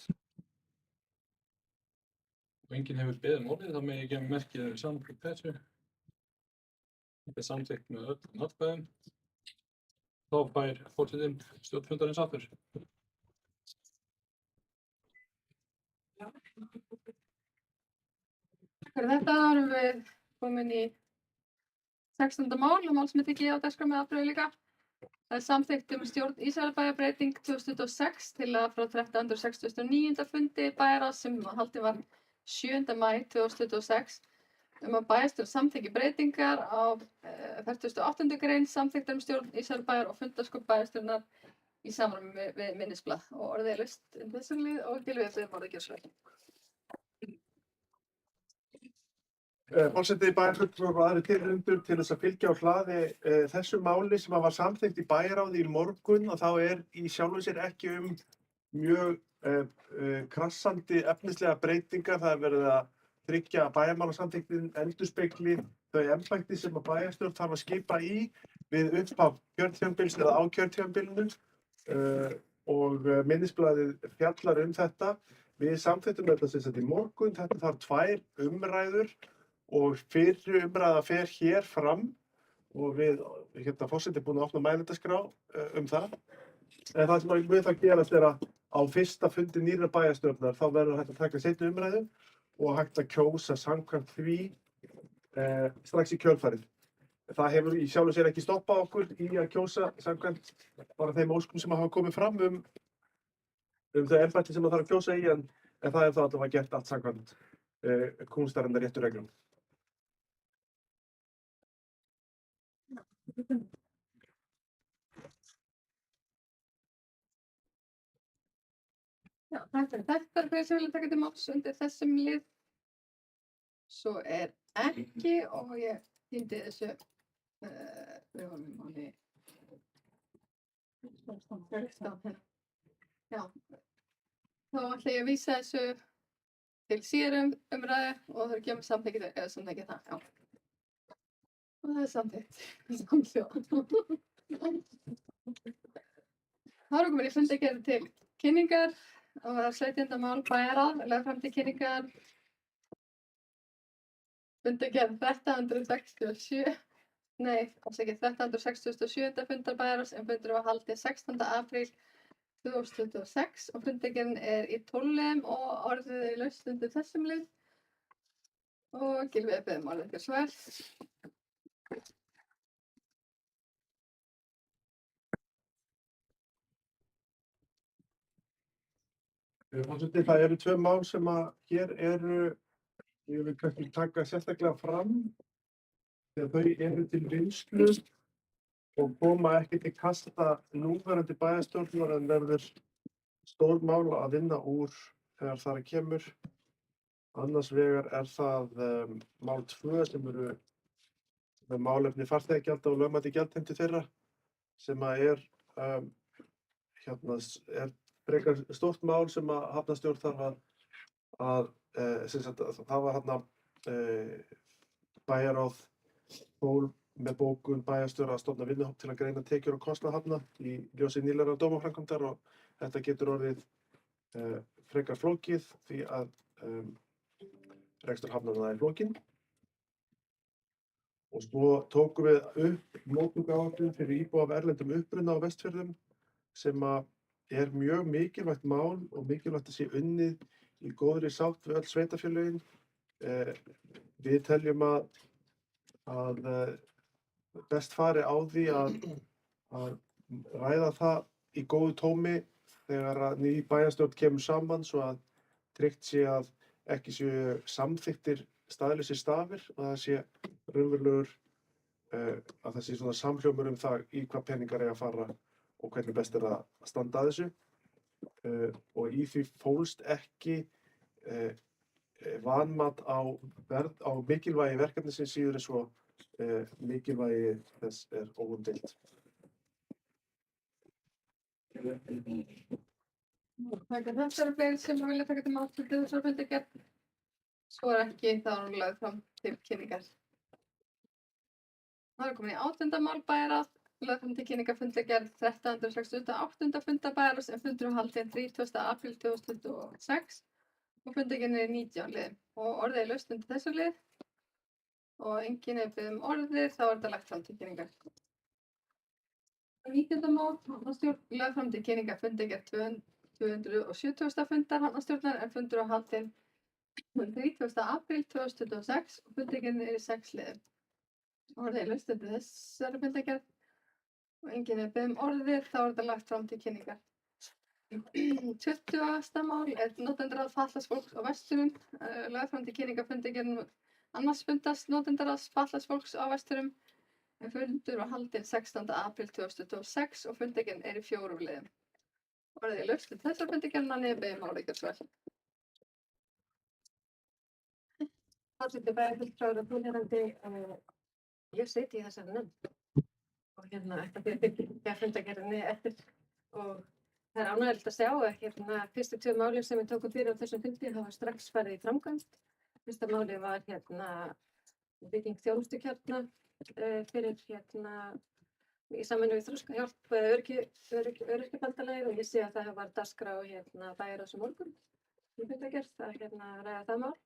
og enginn hefur beðið orðið, þá megi ég gefa merkið samþykkt þessu. Þetta er samþykkt með öllum atkvæðum. Þá fær forsetinn stjórnfundarins aftur. Fyrir þetta erum við komin í 16. mál og mál sem er tekið á dagskrá með afbrigði líka. Það er samþykkt stjórn Ísafjarðarbæjar breyting 2026 til að frá 1369. fundi bæjarráðs sem haldinn var 7. maí 2026 að bæjarstjórn samþykki breytingar á 48. grein samþykktar stjórn Ísafjarðarbæjar og fundarskop bæjarstjórnar í samræmi við minnisblað og orðið er laust þessum lið og Gylfi þeim orðið gjörsvæl. Forseti bæjarfulltrúar og aðrir tilnefnendur til þess að fylgja á hlaði þessu máli sem var samþykkt í bæjarráði í morgun og þá í sjálfu sér ekki mjög krassandi efnislega breytingar. Það verið að tryggja að bæjarmálasamþykktin endurspegli þau embætti sem að bæjarstjórn þarf að skipa í við upphaf kjörtímabils eða á kjörtímabilinu og minnisblaðið fjallar þetta. Við samþykktum þetta sem sagt í morgun. Þetta þarf 2 umræður. Og fyrri umræða fer hér fram og við, forseti búin að opna mælendaskrá það. En það sem við það gerast er að á fyrsta fundi nýrra bæjarstjórnar þá verður hægt að taka seinni umræðu og hægt að kjósa samkvæmt því strax í kjölfarið. Það hefur í sjálfu sér ekki stoppað okkur í að kjósa samkvæmt bara þeim óskum sem hafa komið fram þau embætti sem það þarf að kjósa í en það þá allavega gert allt samkvæmt kúnstarinnar réttu reglum. Já, takk fyrir þetta fyrir sem vilja taka til máls undir þessum lið. Svo ekki og ég týndi þessu við vorum í máli 16. Já, þá ætla ég að vísa þessu til síðari umræðu og það gefur samþykki það, já. Og það samþykkt, samhljóð. Þá erum við í fundargerð til kynningar og það er 17. mál bæjarráð, lögð fram til kynningar. Fundargerð 1367. 1367. fundar bæjarráðs en fundur var haldið 16. apríl 2026 og fundargerðin í 12 liðum og orðið er laust undir þessum lið. Og Gylfi beðum orðið gjörsvæl. Forseti, það eru 2 mál sem að hér ég vil kannski taka sérstaklega fram þegar þau eru til vinnslu og koma ekki til kasta núverandi bæjarstjórnar en verður stór mál að vinna úr þegar það kemur. Annars vegar það mál 2 sem eru með málefni farþegagjalda og lögmæti gjaldheimtu þeirra sem að frekar stórt mál sem að hafnarstjórn þarf að það var bæjarráð fól með bókun bæjarstjóra að stofna vinnuhóp til að greina tekjur og kostnað hafna í ljósi nýlegrar dómaframkvæmdar og þetta getur orðið frekar flókið því að rekstur hafnanna er flókin. Og svo tókum við upp móttökuáætlun fyrir íbúa af erlendum uppruna á Vestfjörðum sem að mjög mikilvægt mál og mikilvægt að sé unnið í góðri sátt við öll sveitarfélögin. Við teljum að best fari á því að ræða það í góðu tómi þegar að ný bæjarstjórn kemur saman svo að tryggt sé að ekki séu samþykktir staðlausir stafir og það sé raunverulegur að það sé svona samhljómur það í hvað peningar eiga að fara og hvernig best að standa að þessu. Og í því fólst ekki vanmat á mikilvægi verkefnisins síður en svo mikilvægi þess óumdeilt. Þetta eru fleiri sem vilja taka til máls til þessar fundargerð. Svo ekki, þá er lögð fram til kynningar. Það er komin í 8. mál bæjarráð. Lögð fram til kynningar fundargerð 1368. fundar bæjarráðs en fundur var haldinn 30. apríl 2026 og fundargerðin er í 19 liðum og orðið er laust undir þessu lið og enginn er beðið um orðið, þá er þetta lagt fram til kynningar. 19. mál, hafnarstjórn lagði fram til kynningar fundargerð 270. fundar hafnarstjórnar en fundur var haldinn 30. apríl 2026 og fundargerðin er í 6 liðum. Orðið er laust undir þessari fundargerð og enginn er beðið um orðið, þá er þetta lagt fram til kynningar. 20. mál er notendaráð fatlaðs fólks á Vestfjörðum, lagði fram til kynningar fundargerðin annars fundast notendaráðs fatlaðs fólks á Vestfjörðum en fundur var haldinn 16. apríl 2026 og fundargerðin er í 4 liðum. Orðið er laust undir þessari fundargerð en er beðið um orðið gjörsamlega. Forseti bæjarfulltrúar og tilheyrandi, ég siti í þessari nefnd og ætla því að fylgja fundargerðinni eftir og það er ánægjulegt að sjá að fyrstu 2 málin sem við tókum fyrir á þessum fundi hafa strax farið í framkvæmd. Fyrsta málið var bygging þjónustukjarna fyrir í samvinnu við Þroskahjálp Öryrkjabandalagið og ég sé að það var dagskrá bæjarráðs á morgun í fundargerð að ræða það mál.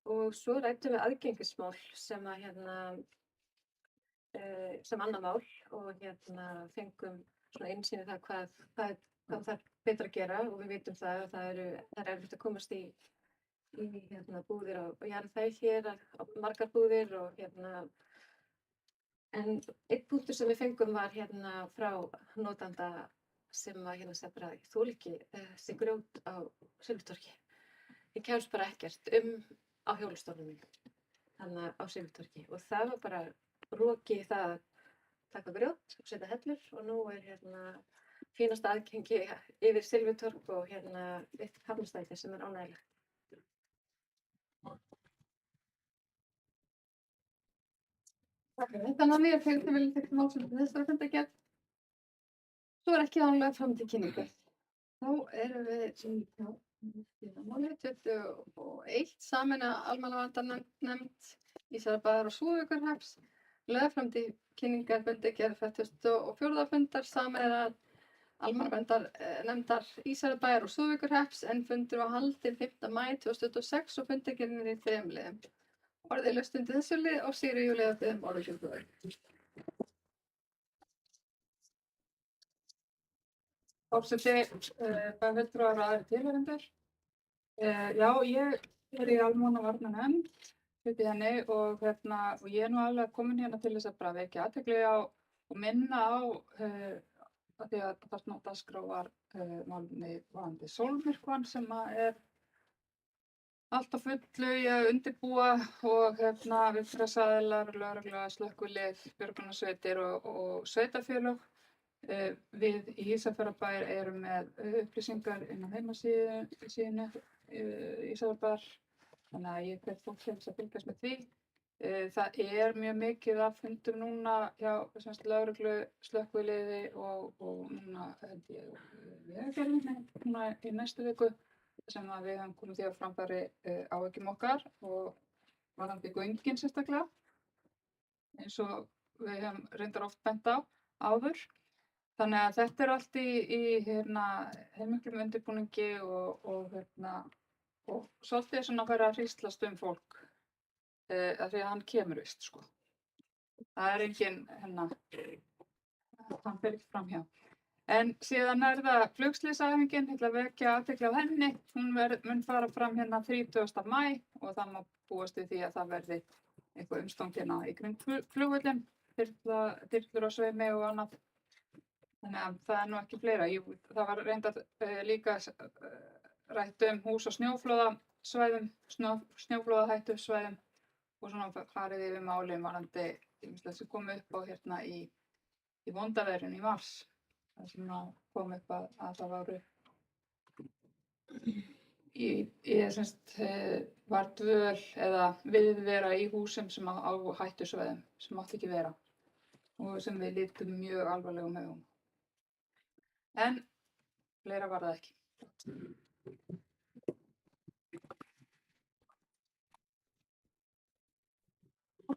Og svo ræddum við aðgengismál sem annað mál og fengum svona innsýn í það hvað þarf betra að gera og við vitum það að það er erfitt að komast í búðir og jarðhæð hér á margar búðir og en einn punktur sem við fengum var frá notanda sem sagði bara ég þoli ekki þessi grjót á Silfurtorgi. Ég kemst bara ekkert á hjólastólnum mínum, þannig á Silfurtorgi og það var bara roki í það að taka grjót og setja hellur og nú er fínasta aðgengi yfir Silfurtorg og eitt hafnarstæði sem er ánægilegt. Þannig að fyrir vilja tekja málsum til þessari fundargerð. Svo er ekki ánlega fram til kynningar. Þá erum við í máli 21 sameina almannavarnanefnd Ísafjarðarbæjar og Súðavíkurhrepps lögð fram til kynningar fundargerð 44. fundar sameinaðrar almannavarnanefndar Ísafjarðarbæjar og Súðavíkurhrepps en fundur var haldinn 5. maí 2026 og fundargerðin er í 3 liðum. Orðið er laust undir þessu lið og Sigríður Júlía beðið um orðið. Forseti bæjarfulltrúar og aðrir tilheyrendur. Já, ég er í almannavarnanefnd hluti henni og ég er nú alveg komin hérna til þess að bara vekja athygli á og minna á að því að þarna á dagskrá var málefni varðandi sólmyrkvann sem er allt á fullu í að undirbúa og viðbragðsaðilar, lögregla, slökkvilið, björgunarsveitir og sveitarfélög. Við í Ísafjarðarbæ erum með upplýsingar inn á heimasíðunni Ísafjarðarbæjar, þannig að ég hvet fólk til þess að fylgjast með því. Það er mjög mikið af fundum núna hjá lögreglu, slökkviliði og núna held ég Vegagerðinni í næstu viku sem við höfum komið því að framfæri áhyggjum okkar og varðandi göngin sérstaklega eins og við höfum reyndar oft bent á áður. Þannig að þetta er allt í heilmiklum undirbúningi og svolítið svona að fara að hríslast fólk af því að hann kemur vist sko. Það er engin hann fer ekki framhjá. En síðan er það flugslysaæfingin, ég ætla að vekja athygli á henni. Hún mun fara fram 30. maí og það má búast við því að það verði eitthvað umstang í kring flugvöllinn, þyrlur á sveimi og annað. Þannig að það er nú ekki fleira. Það var reyndar líka rætt hús- og snjóflóðasvæðum, snjóflóðahættusvæðum og svona farið yfir málin varðandi ýmislegt sem kom upp á í vondaveðrinu í mars. Það sem kom upp að það voru var dvöl eða viðvera í húsum sem á hættusvæðum sem mátti ekki vera og sem við lítum mjög alvarlegum augum. En fleira var það ekki.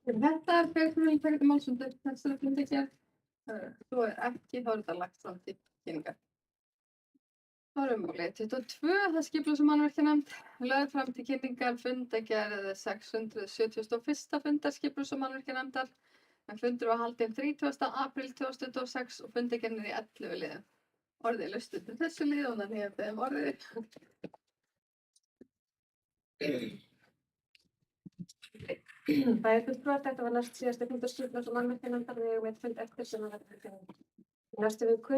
Þetta er fyrir tekið málsum til þessari fundargerð. Svo er ekki þá er þetta lagt fram til kynningar. Formáli 22, það skipulags- og mannvirkjanefnd lögð fram til kynningar fundargerð 671. fundar skipulags- og mannvirkjanefndar en fundur var haldinn 30. apríl 2026 og fundargerðin er í 11 liðum. Orðið er laust undir þessu lið og þannig að beðum orðið. Bæjarfulltrúar, þetta var næst síðasti fundur skipulags- og mannvirkjanefndar við eigum einn fund eftir sem að verður í næstu viku.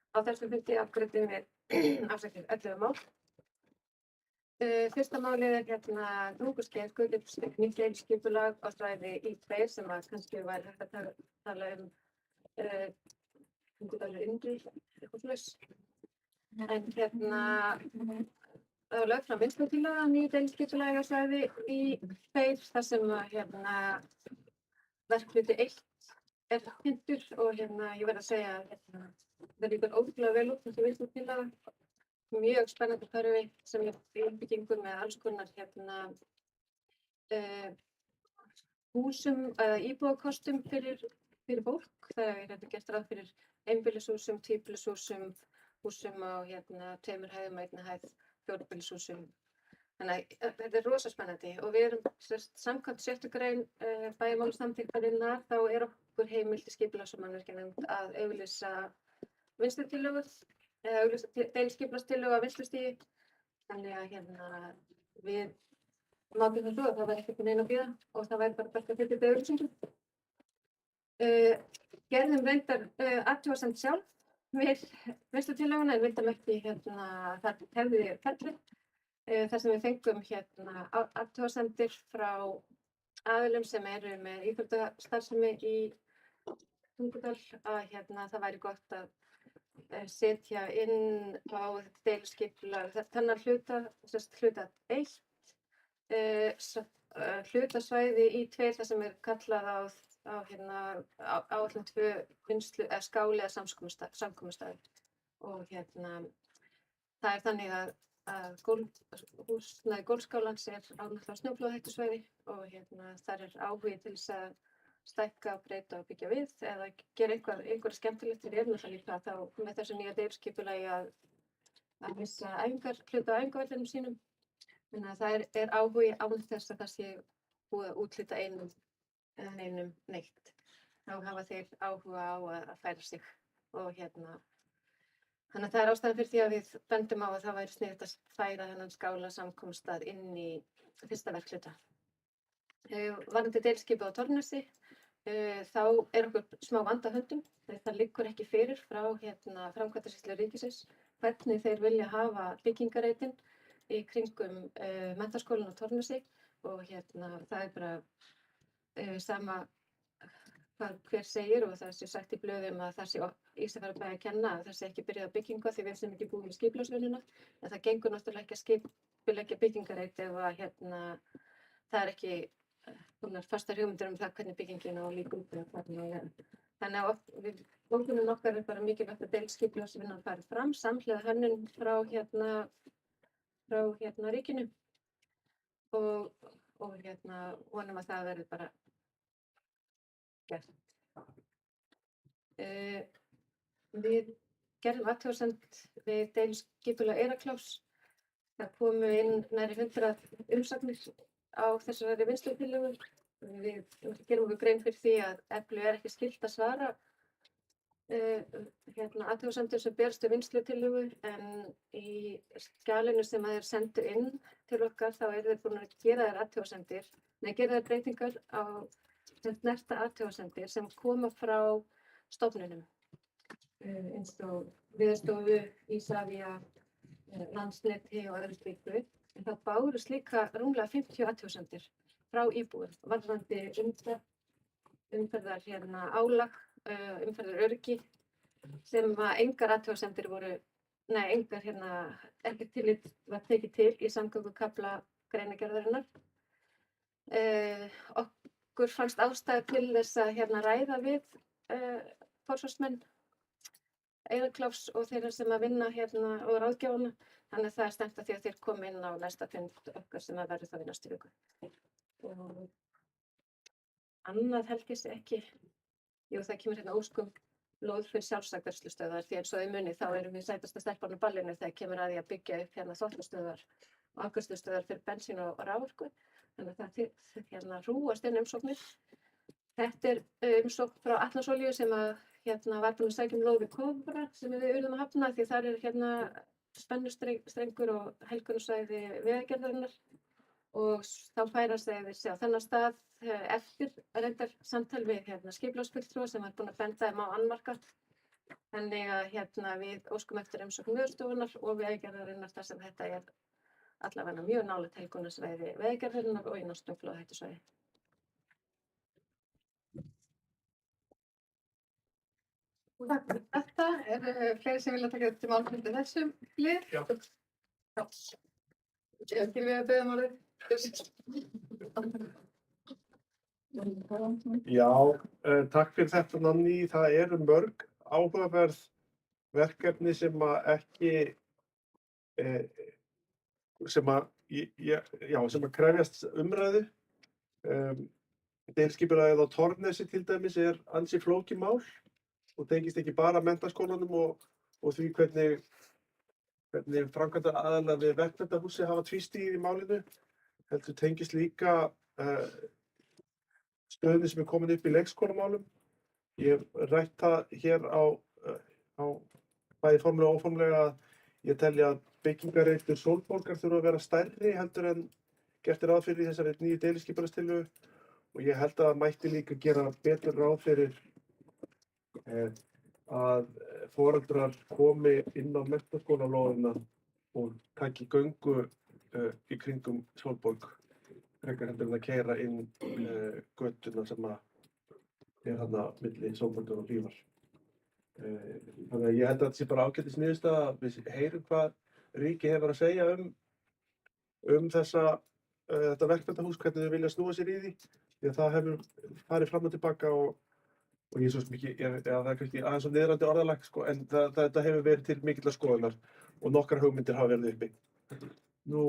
Á þessum fundi afgreiddum við 11 mál. Fyrsta málið er hérna Hnúkuskeið, Guðleifsstíg, nýtt deiliskipulag á svæði I2 sem að kannski væri hægt að tala Tungudalur Innri, eitthvað svoleiðis. En það var lögð fram vinnslutillaga nýju deiliskipulagi á svæði I2 þar sem að verkhluti 1 er kynntur og ég verð að segja að það líkur ótrúlega vel út þessi vinnslutillaga. Mjög spennandi hverfi sem er í uppbyggingu með alls konar húsum eða íbúðakostum fyrir fólk. Það er gert ráð fyrir einbýlishúsum, tvíbýlishúsum, húsum á 2 hæðum og 1 hæð, fjórabýlishúsum. Þannig að þetta er rosa spennandi og við erum samkvæmt 6. grein bæjarmálasamþykktarinnar þá er okkur heimilt í skipulags- og mannvirkjanefnd að auglýsa vinnslutillögur eða auglýsa deiliskipulagstillögu á vinnslustigi. Þannig að við mátum það svo að það væri ekkert neina að bíða og það væri bara best að flytja þetta auglýsingum. Gerðum reyndar athugasemd sjálf við vinnslutillöguna en vildum ekki það hefði ferli. Þar sem við fengum athugasemdir frá aðilum sem eru með íþróttastarfsemi í Tungudal að það væri gott að setja inn á deiliskipulag þennan hluta 1, hlutasvæði I2 þar sem er kallað á áætlun 2 vinnslu eða skáli eða samkomustaður. Og það er þannig að húsnæði Golfskálans er á snjóflóðahættusvæði og þar er áhugi til þess að stækka, breyta og byggja við eða gera einhverja skemmtilegt fyrir líka þá með þessu nýja deiliskipulagi að missa hluta á æfingavellinum sínum. Þannig að það er áhugi án þess að það sé búið að úthluta einum eða neinum neitt. Þá hafa þeir áhuga á að færa sig og þannig að það er ástæðan fyrir því að við bendum á að það væri sniðugt að færa þennan skála samkomustað inn í fyrsta verkhluta. Varðandi deiliskipið á Torfnesi, þá er okkur smá vanda höndum. Það liggur ekki fyrir frá framkvæmdasýslu ríkisins hvernig þeir vilja hafa byggingareitin í kringum menntaskólann á Torfnesi og það er bara sama hvað hver segir og það sé sagt í blöðum að það sé Ísafjarðarbæ að kenna að það sé ekki byrjað á byggingu því við sem ekki búum í skipulagsvinnuna en það gengur náttúrulega ekki að skipuleggja byggingareit ef að það er ekki fastar hugmyndir það hvernig byggingin og líka út þannig að vonkunin okkar er bara mikilvægt að deiliskipulagsvinnan fari fram samhliða hönnun frá ríkinu og vonum að það verði bara gert. Við gerðum athugasemd við deiliskipulag Eyrarklárs. Það komu inn nærri 100 umsagnir á þessari vinnslutillögu. Við gerum okkur grein fyrir því að Eflu er ekki skylt að svara athugasemdir sem berst við vinnslutillögu en í skjalinu sem þeir sendu inn til okkar þá eru þeir búin að gera þær breytingar á snerta athugasemdir sem koma frá stofnunum eins og Veðurstofu, Isavia, Landsneti og öðru slíku. En það bárust líka rúmlega 50 athugasemdir frá íbúum varðandi umferðar álag, umferðaröryggi sem að engar athugasemdir ekkert tillit var tekið til í samgöngukafla greinargerðarinnar. Okkur fannst ástæða til þess að ræða við forsvarsmenn Eyrarklárs og þeirra sem að vinna og ráðgjafana. Þannig að það er stefnt að því að þeir komi inn á næsta fund okkar sem að verður þá í næstu viku. Og annað held ég sé ekki. Jú, það kemur óskum lóð fyrir sjálfsagðarslustöðar því eins og þið muni þá erum við sætasta stelpan á ballinu þegar kemur að því að byggja upp hérna þvottahússtöðvar og afgreiðslustöðvar fyrir bensín og raforku. Þannig að það hérna hrúgast inn umsóknir. Þetta er umsókn frá Atlandsolíu sem að hérna var búin að sækja lóð við Kofra sem við urðum að hafna því þar er hérna spennustrengur og helgunarsvæði Vegagerðarinnar og þá færast þeir á þennan stað eftir reyndar samtal við skipulagsfulltrúa sem var búin að benda þeim á annmarka. Þannig að hérna við óskum eftir umsókn Veðurstofunnar og Vegagerðarinnar þar sem þetta er allavega mjög nálægt helgunarsvæði Vegagerðarinnar og í næstum flóðhættusvæði. Takk fyrir þetta. Eru fleiri sem vilja taka til máls undir þessum lið? Já. Já. Ég vil við að beða orðið. Já, takk fyrir þetta Nanný. Það eru mörg áhugaverð verkefni sem að ekki, sem að krefjast umræðu. Deiliskipulagið á Torfnesi til dæmis er ansi flókið mál og tengist ekki bara menntaskólanum og því hvernig framkvæmdaraðilar við verkmenntahúsi hafa tvístigið í málinu. Heldur tengist líka stöðunni sem er komin upp í leikskólamálum. Ég hef rætt það hér á bæði formlega og óformlega að ég telji að byggingarreitur Sólborgar þurfa að vera stærri heldur en gert er ráð fyrir í þessari nýju deiliskipulagstillögu og ég held að það mætti líka gera betur ráð fyrir að foreldrar komi inn á menntaskólalóðina og taki göngu í kringum Sólborg frekar heldur en að keyra inn götuna sem að er þarna milli Sólborgar og Hlífar. Þannig að ég held að þetta sé bara ágætis niðurstaða að við heyrum hvað ríkið hefur að segja þetta verkmenntahús, hvernig þau vilja snúa sér í því. Því að það hefur farið fram og tilbaka og ég svo mikið, það er kannski aðeins svo niðrandi orðalag, sko, en þetta hefur verið til mikillar skoðunar og nokkrar hugmyndir hafa verið uppi. Nú,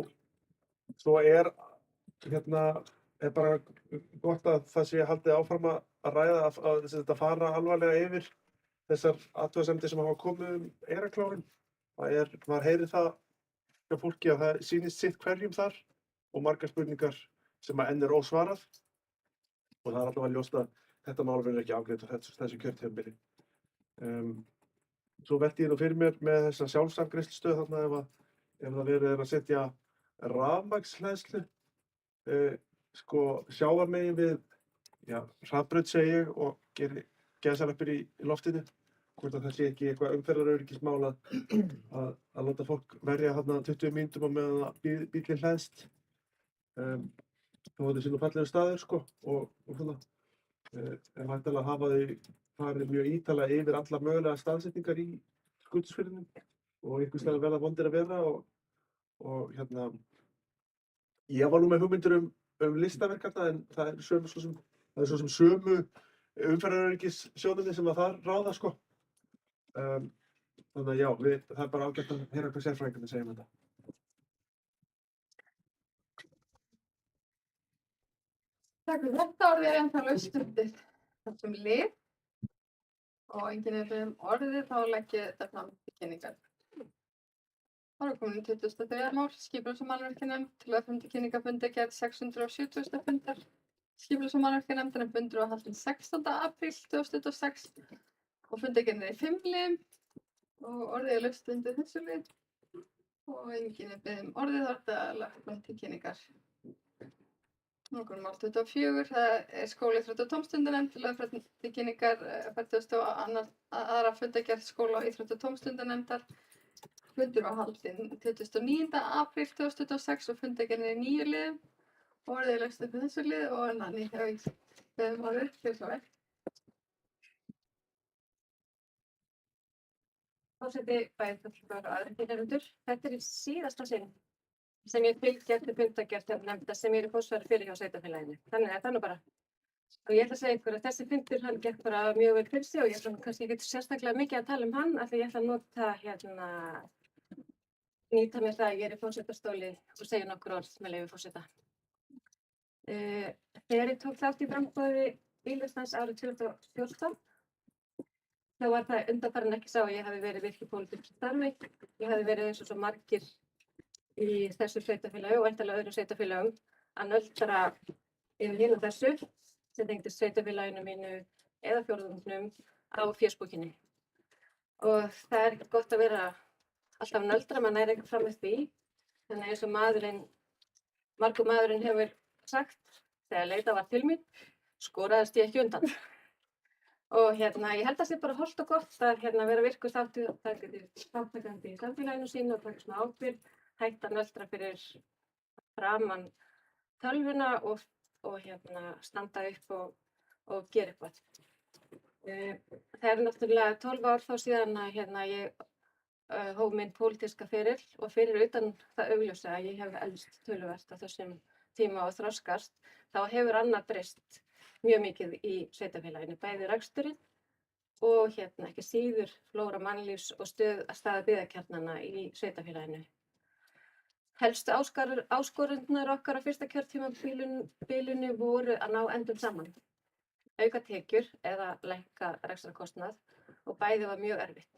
svo er bara gott að það sé haldið áfram að ræða að fara alvarlega yfir þessar athugasemdir sem hafa komið Eyrarklárinn. Maður heyrir það hjá fólki að það sýnist sitt hverjum þar og margar spurningar sem enn er ósvarað og það er allavega ljóst að þetta mál verður ekki afgreitt á þessu kjörtímabili. Svo velti ég nú fyrir mér með þessa sjálfsafgreiðslustöð þarna ef það verið að setja rafmagnshleðslu sjávarmegin við hraðbraut segi ég og geri gæsalappir í loftinu. Hvort að það sé ekki eitthvað umferðaröryggismál að láta fólk verja þarna 20 mínútum á meðan að bíllinn hleðst. Þó þetta sé nú fallegur staður og svona. En væntanlega hafa þau farið mjög ítarlega yfir allar mögulega staðsetningar í Skutulsfirðinum og einhvers staðar verða vondir að vera og ég var nú með hugmyndir listaverk þarna en það er svo sem sömu umferðaröryggissjónarnir sem að þar ráða Þannig að já, það er bara ágætt að heyra hvað sérfræðingarnir segja þetta. Takk fyrir þetta. Orðið er ennþá laust undir þessum lið og enginn er beðið orðið, þá legg ég þetta fram til kynningar. Þá erum komin í 23. mál, skipulags- og mannvirkjanefnd til að fundi kynningafundi gerð 670. fundar. Skipulags- og mannvirkjanefndin fundur var haldinn 16. apríl 2026 og fundargerðin er í 5 liðum og orðið er laust undir þessu lið og enginn er beðið orðið, þá er þetta lagt fram til kynningar. Nú komum mál 24, það er skóla-íþrótta- og tómstundanefnd til að fram til kynningar 42. fundargerð skóla- og íþrótta- og tómstundanefndar. Fundur var haldinn 29. apríl 2026 og fundargerðin er í 9 liðum og orðið er laust undir þessu lið og Nanný hefur beðið orðið til svo vel. Forseti bæjarfulltrúar og aðrir tilnefnendur. Þetta er í síðasta sinn sem ég fylgja eftir fundargerð sem ég er í fósfæri fyrir hjá sveitarfélaginu. Þannig að það er nú bara. Og ég ætla að segja ykkur að þessi fundur hann gekk bara mjög vel fyrir sig og ég ætla kannski ekki sérstaklega mikið að tala um hann af því ég ætla að nýta mér það að ég er í forsetastóli og segja nokkur orð með leyfi forseta. Þegar ég tók þátt í framboði bílastans árið 2014 þá var það undanfarin ekki sá að ég hafi verið virk í pólitísku starfi. Ég hafi verið eins og svo margir í þessu sveitarfélagi og væntanlega öðrum sveitarfélögum að nöldra yfir hinu þessu sem tengdist sveitarfélaginu mínu eða fjórðungnum á fésbókinni. Og það er ekkert gott að vera alltaf nöldra, maður nær ekki fram með því. Þannig eins og margur maðurinn hefur sagt, þegar leitað var til mín, skoraðist ég ekki undan. Og ég held að það sé bara hollt og gott að vera virkur þátttakandi í samfélaginu sínu og taka svona ábyrgð, hætta að nöldra fyrir framan tölvuna og standa upp og gera eitthvað. Það er náttúrulega 12 ár þá síðan að ég hóf minn pólitíska feril og fyrir utan það augljósa að ég hef elst töluvert á þessum tíma og þroskast, þá hefur annað breyst mjög mikið í sveitarfélaginu, bæði reksturinn og ekki síður flóra mannlífs og staða byggðakjarnanna í sveitarfélaginu. Helstu áskorunnar okkar á fyrsta kjörtímabilinu voru að ná endum saman, auka tekjur eða lækka rekstrarkostnað og bæði var mjög erfitt.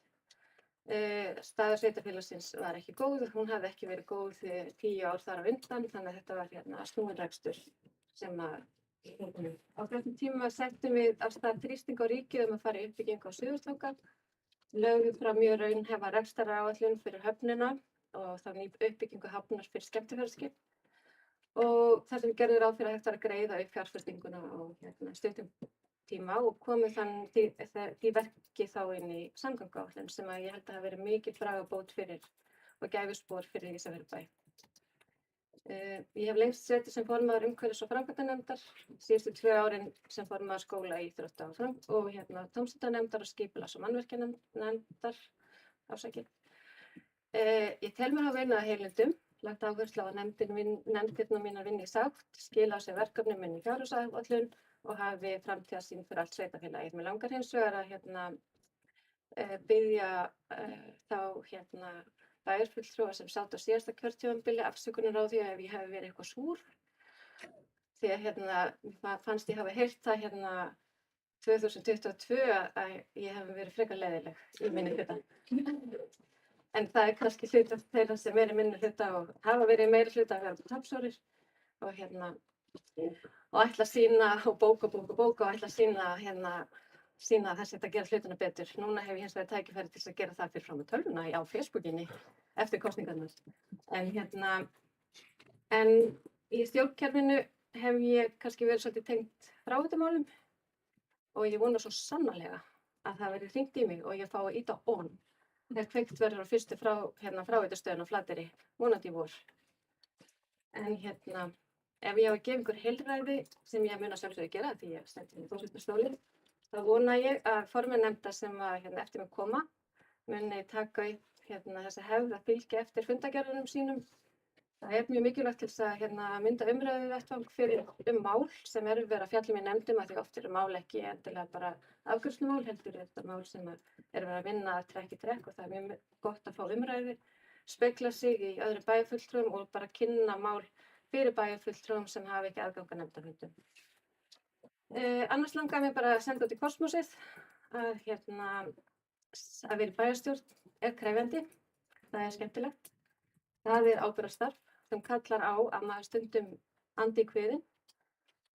Staða sveitarfélagsins var ekki góð, hún hafði ekki verið góð 10 ár þar á undan, þannig að þetta var snúinn rekstur sem að á þessum tíma settum við af stað þrýsting á ríkið að fara í uppbyggingu á Suðurþanga, lögðum fram mjög raunhæfa rekstraráætlun fyrir höfnina og þannig uppbyggingu hafnar fyrir skemmtiferðaskip og það sem gerði ráð fyrir að hægt var að greiða upp fjárfestinguna á stuttum tíma og komið því verki þá inn í samgönguáætlun sem að ég held að hafa verið mikil bragarbót fyrir og gæfuspor fyrir Ísafjarðarbæ. Ég hef lengst setið sem formaður umhverfis- og framkvæmdanefndar, síðustu 2 árin sem formaður skóla, íþrótta og tómstundanefndar og skipulags- og mannvirkjanefndar. Ég tel mér hafa unnið að heilindum, lagt áherslu á að nefndirnar mínar vinni í sátt, skila á sig verkefnum inn í fjárhagsáætlun og hafi framtíðarsýn fyrir allt sveitarfélagið. Mig langar hins vegar að biðja þá bæjarfulltrúa sem sátu á síðasta kjörtímabili afsökunar á því ef ég hef verið eitthvað súr. Því að mér fannst ég hafa heyrt það 2022 að ég hef verið frekar leiðileg í minni hluta. En það er kannski hluti af þeirra sem er í minni hluta og hafa verið í meiri hluta að vera tapsórir og ætla að sýna og bóka og ætla að sýna að þessi að gera hlutina betur. Núna hef ég hins vegar tækifæri til að gera það fyrir fram á tölvuna á Facebookinni eftir kosningarnar. En í stjórnkerfinu hef ég kannski verið svolítið tengt fráveitumálum og ég vona svo sannarlega að það verði hringt í mig og ég fái að ýta á on þegar kveikt verður á fyrstu fráveitustöðin á Flateyri, vonandi í vor. En ef ég á að gefa ykkur heilræði sem ég mun að sjálfsögðu gera því ég stend í forsetastóli, þá vona ég að formennnefndar sem eftir mig koma muni taka upp þessa hefð að fylgja eftir fundagerðunum sínum. Það er mjög mikilvægt til þess að mynda umræðuvettvang fyrir mál sem eru verið að fjalla í nefndum af því oft eru mál ekki endilega bara afgreiðslumál, heldur þetta mál sem eru verið að vinna trekk í trekk og það er mjög gott að fá umræðu, spegla sig í öðrum bæjarfulltrúum og bara kynna mál fyrir bæjarfulltrúum sem hafa ekki aðgang að nefndarfundum. Annars langaði mér bara að senda út í kosmosið að vera í bæjarstjórn er krefjandi, það er skemmtilegt. Það er ábyrgðarstarf sem kallar á að maður stundum andi í kviðinn,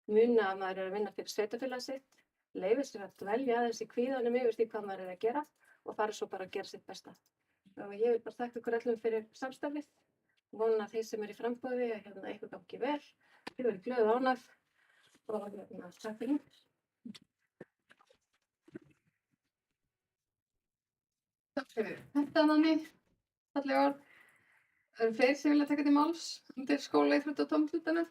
muna að maður er að vinna fyrir sveitarfélag sitt, leyfir sér að dvelja aðeins í kvíðanum yfir því hvað maður er að gera og fara svo bara að gera sitt besta. Og ég vil bara þakka ykkur öllum fyrir samstarfið, vona að þeir sem eru í framboði að ykkur gangi vel, þið verið glöð og ánægð og takk fyrir. Takk fyrir þetta, Nanni. Falleg orð. Það eru fleiri sem vilja taka til máls undir skóla, íþrótta og tómstundunum.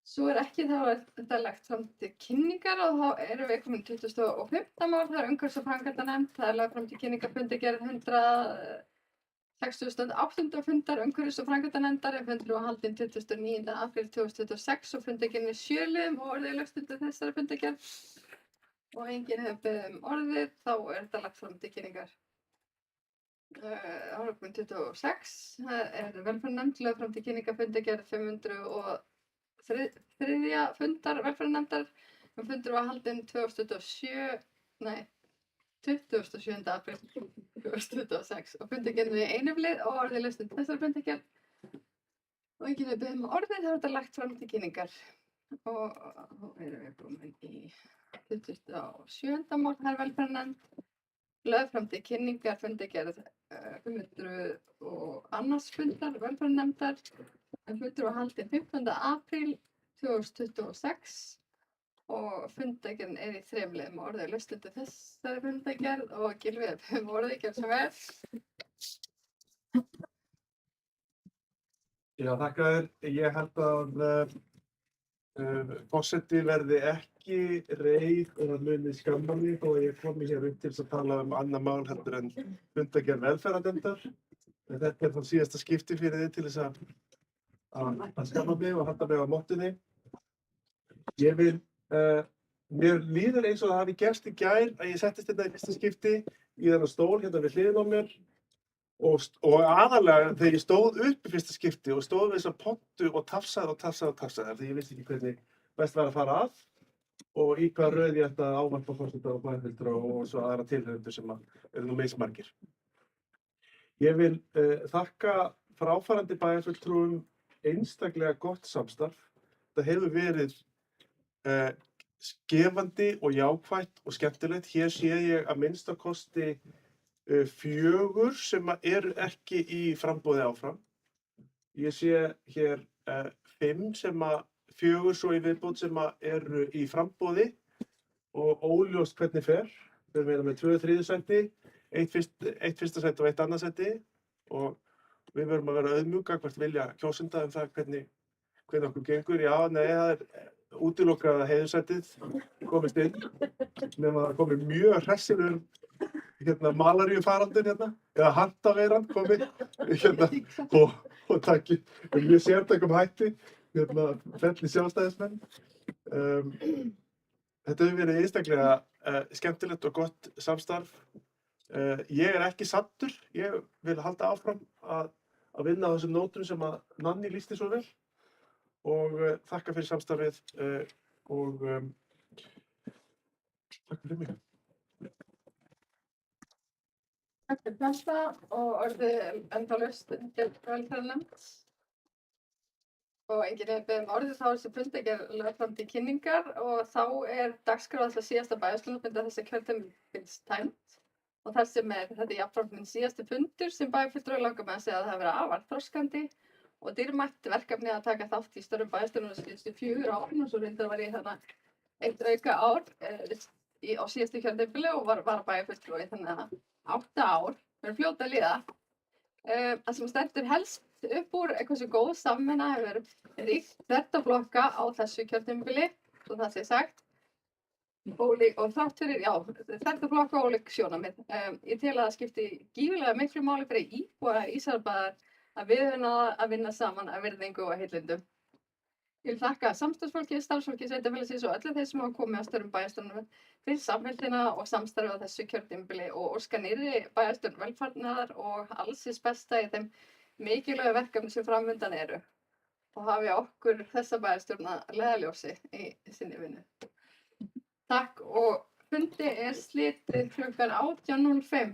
Svo er ekki, þá er þetta lagt fram til kynningar og þá erum við komin 25. mál, það er umhverfis- og framkvæmdanefnd. Það er lagt fram til kynningar fundargerð 168. fundar umhverfis- og framkvæmdanefndar en fundur var haldinn 29. apríl 2026 og fundargerðin er 7 liðum og orðið er lagt undir þessari fundargerð. Og enginn hefur beðið orðið, þá er þetta lagt fram til kynningar. Árið 26 er velferðarnefnd lögð fram til kynningar fundargerð 503. fundar velferðarnefndar. Fundur var haldinn 27. apríl 2026 og fundargerðin er í einum lið og orðið lausn til þessar fundargerð. Og enginn er beðið með orðið, þá er þetta lagt fram til kynningar. Og þá erum við komin í 27. mál, það er velferðarnefnd. Lögð fram til kynningar fundargerð 500 og annars fundar velferðarnefndar. Fundur var haldinn 15. apríl 2026 og fundargerðin er í 3 liðum og orðið lausn til þessari fundargerð og Gylfi er beðið með orðið, gjörðu svo vel. Já, þakka þér. Ég held að forseti verði ekki reið eða muni skamma mig þó að ég komi hér upp til þess að tala annað mál heldur en fundargerð velferðarnefndar. En þetta er þá síðasta skipti fyrir þið til þess að skamma mig og halda mig á mottunni. Ég vil, mér líður eins og það hafi gerst í gær að ég settist þetta í fyrsta skipti í þennan stól hérna við hliðina á mér. Og aðalega þegar ég stóð upp í fyrsta skipti og stóð við þessa pontu og tafsaði því ég vissi ekki hvernig best var að fara að og í hvað röð ég ætti að ávarpa forseta og bæjarfulltrúa og svo aðra tilhöfundur sem eru nú mismargir. Ég vil þakka fráfarandi bæjarfulltrúum einstaklega gott samstarf. Það hefur verið gefandi og jákvætt og skemmtilegt. Hér sé ég að minnsta kosti 4 sem eru ekki í framboði áfram. Ég sé hér 5 4 svo í viðbót sem eru í framboði og óljóst hvernig fer. Við erum með 2 þriðju sæti, 1 fyrsta sæti og 1 annað sæti og við verðum að vera auðmjúk gagnvart vilja kjósenda það hvernig okkur gengur. Já, nei, það er útilokað að heiðursætið komist inn nema það komið mjög hressilegur malaríufaraldur eða hantaveiran komið og taki mjög sértækum hætti felli sjálfstæðismenn. Þetta hefur verið einstaklega skemmtilegt og gott samstarf. Ég er ekki saddur, ég vil halda áfram að vinna á þessum nótum sem að Nanni lýsti svo vel og þakka fyrir samstarfið og takk fyrir mig. Takk fyrir þetta og orðið enda lausn til velferðarnefnd. Og enginn er beðið með orðið, þá er þessi fundargerð lögð fram til kynningar og þá er dagskrá alltaf síðasta bæjarstjórnarfundar þessa kjörtímabils tæmt. Og þar sem þetta er jafnframt minn síðasti fundur sem bæjarfulltrúi langar með að segja að það hafi verið afar þroskandi og dýrmætt verkefni að taka þátt í störfum bæjarstjórnar síðustu 4 árin og svo reyndar var ég þarna 1 auka ár á síðustu kjörtímabili og var bæjarfulltrúi þannig að 8 ár, við erum fljóta að líða. Það sem stendur helst upp úr hversu góð samvinna hefur ríkt þvert á flokka á þessu kjörtímabili, svo það sé sagt. Og þrátt fyrir, þvert á flokka og ólík sjónarmið. Ég tel að það skipti gífurlega miklu máli fyrir íbúa Ísafjarðarbæjar að viðurkenna að vinna saman af virðingu og heillindum. Ég vil þakka samstarfsfólki, starfsfólki sveitarfélagsins og öllum þeim sem hafa komið að störfum bæjarstjórnar fyrir samheldina og samstarfið á þessu kjörtímabili og óska nýrri bæjarstjórn velfarnaðar og alls hins besta í þeim mikilvægu verkefni sem framundan eru. Og hafi okkur þessa bæjarstjórn að leiðarljósi í sinni vinnu. Takk og fundi er slitið klukkan 18:05.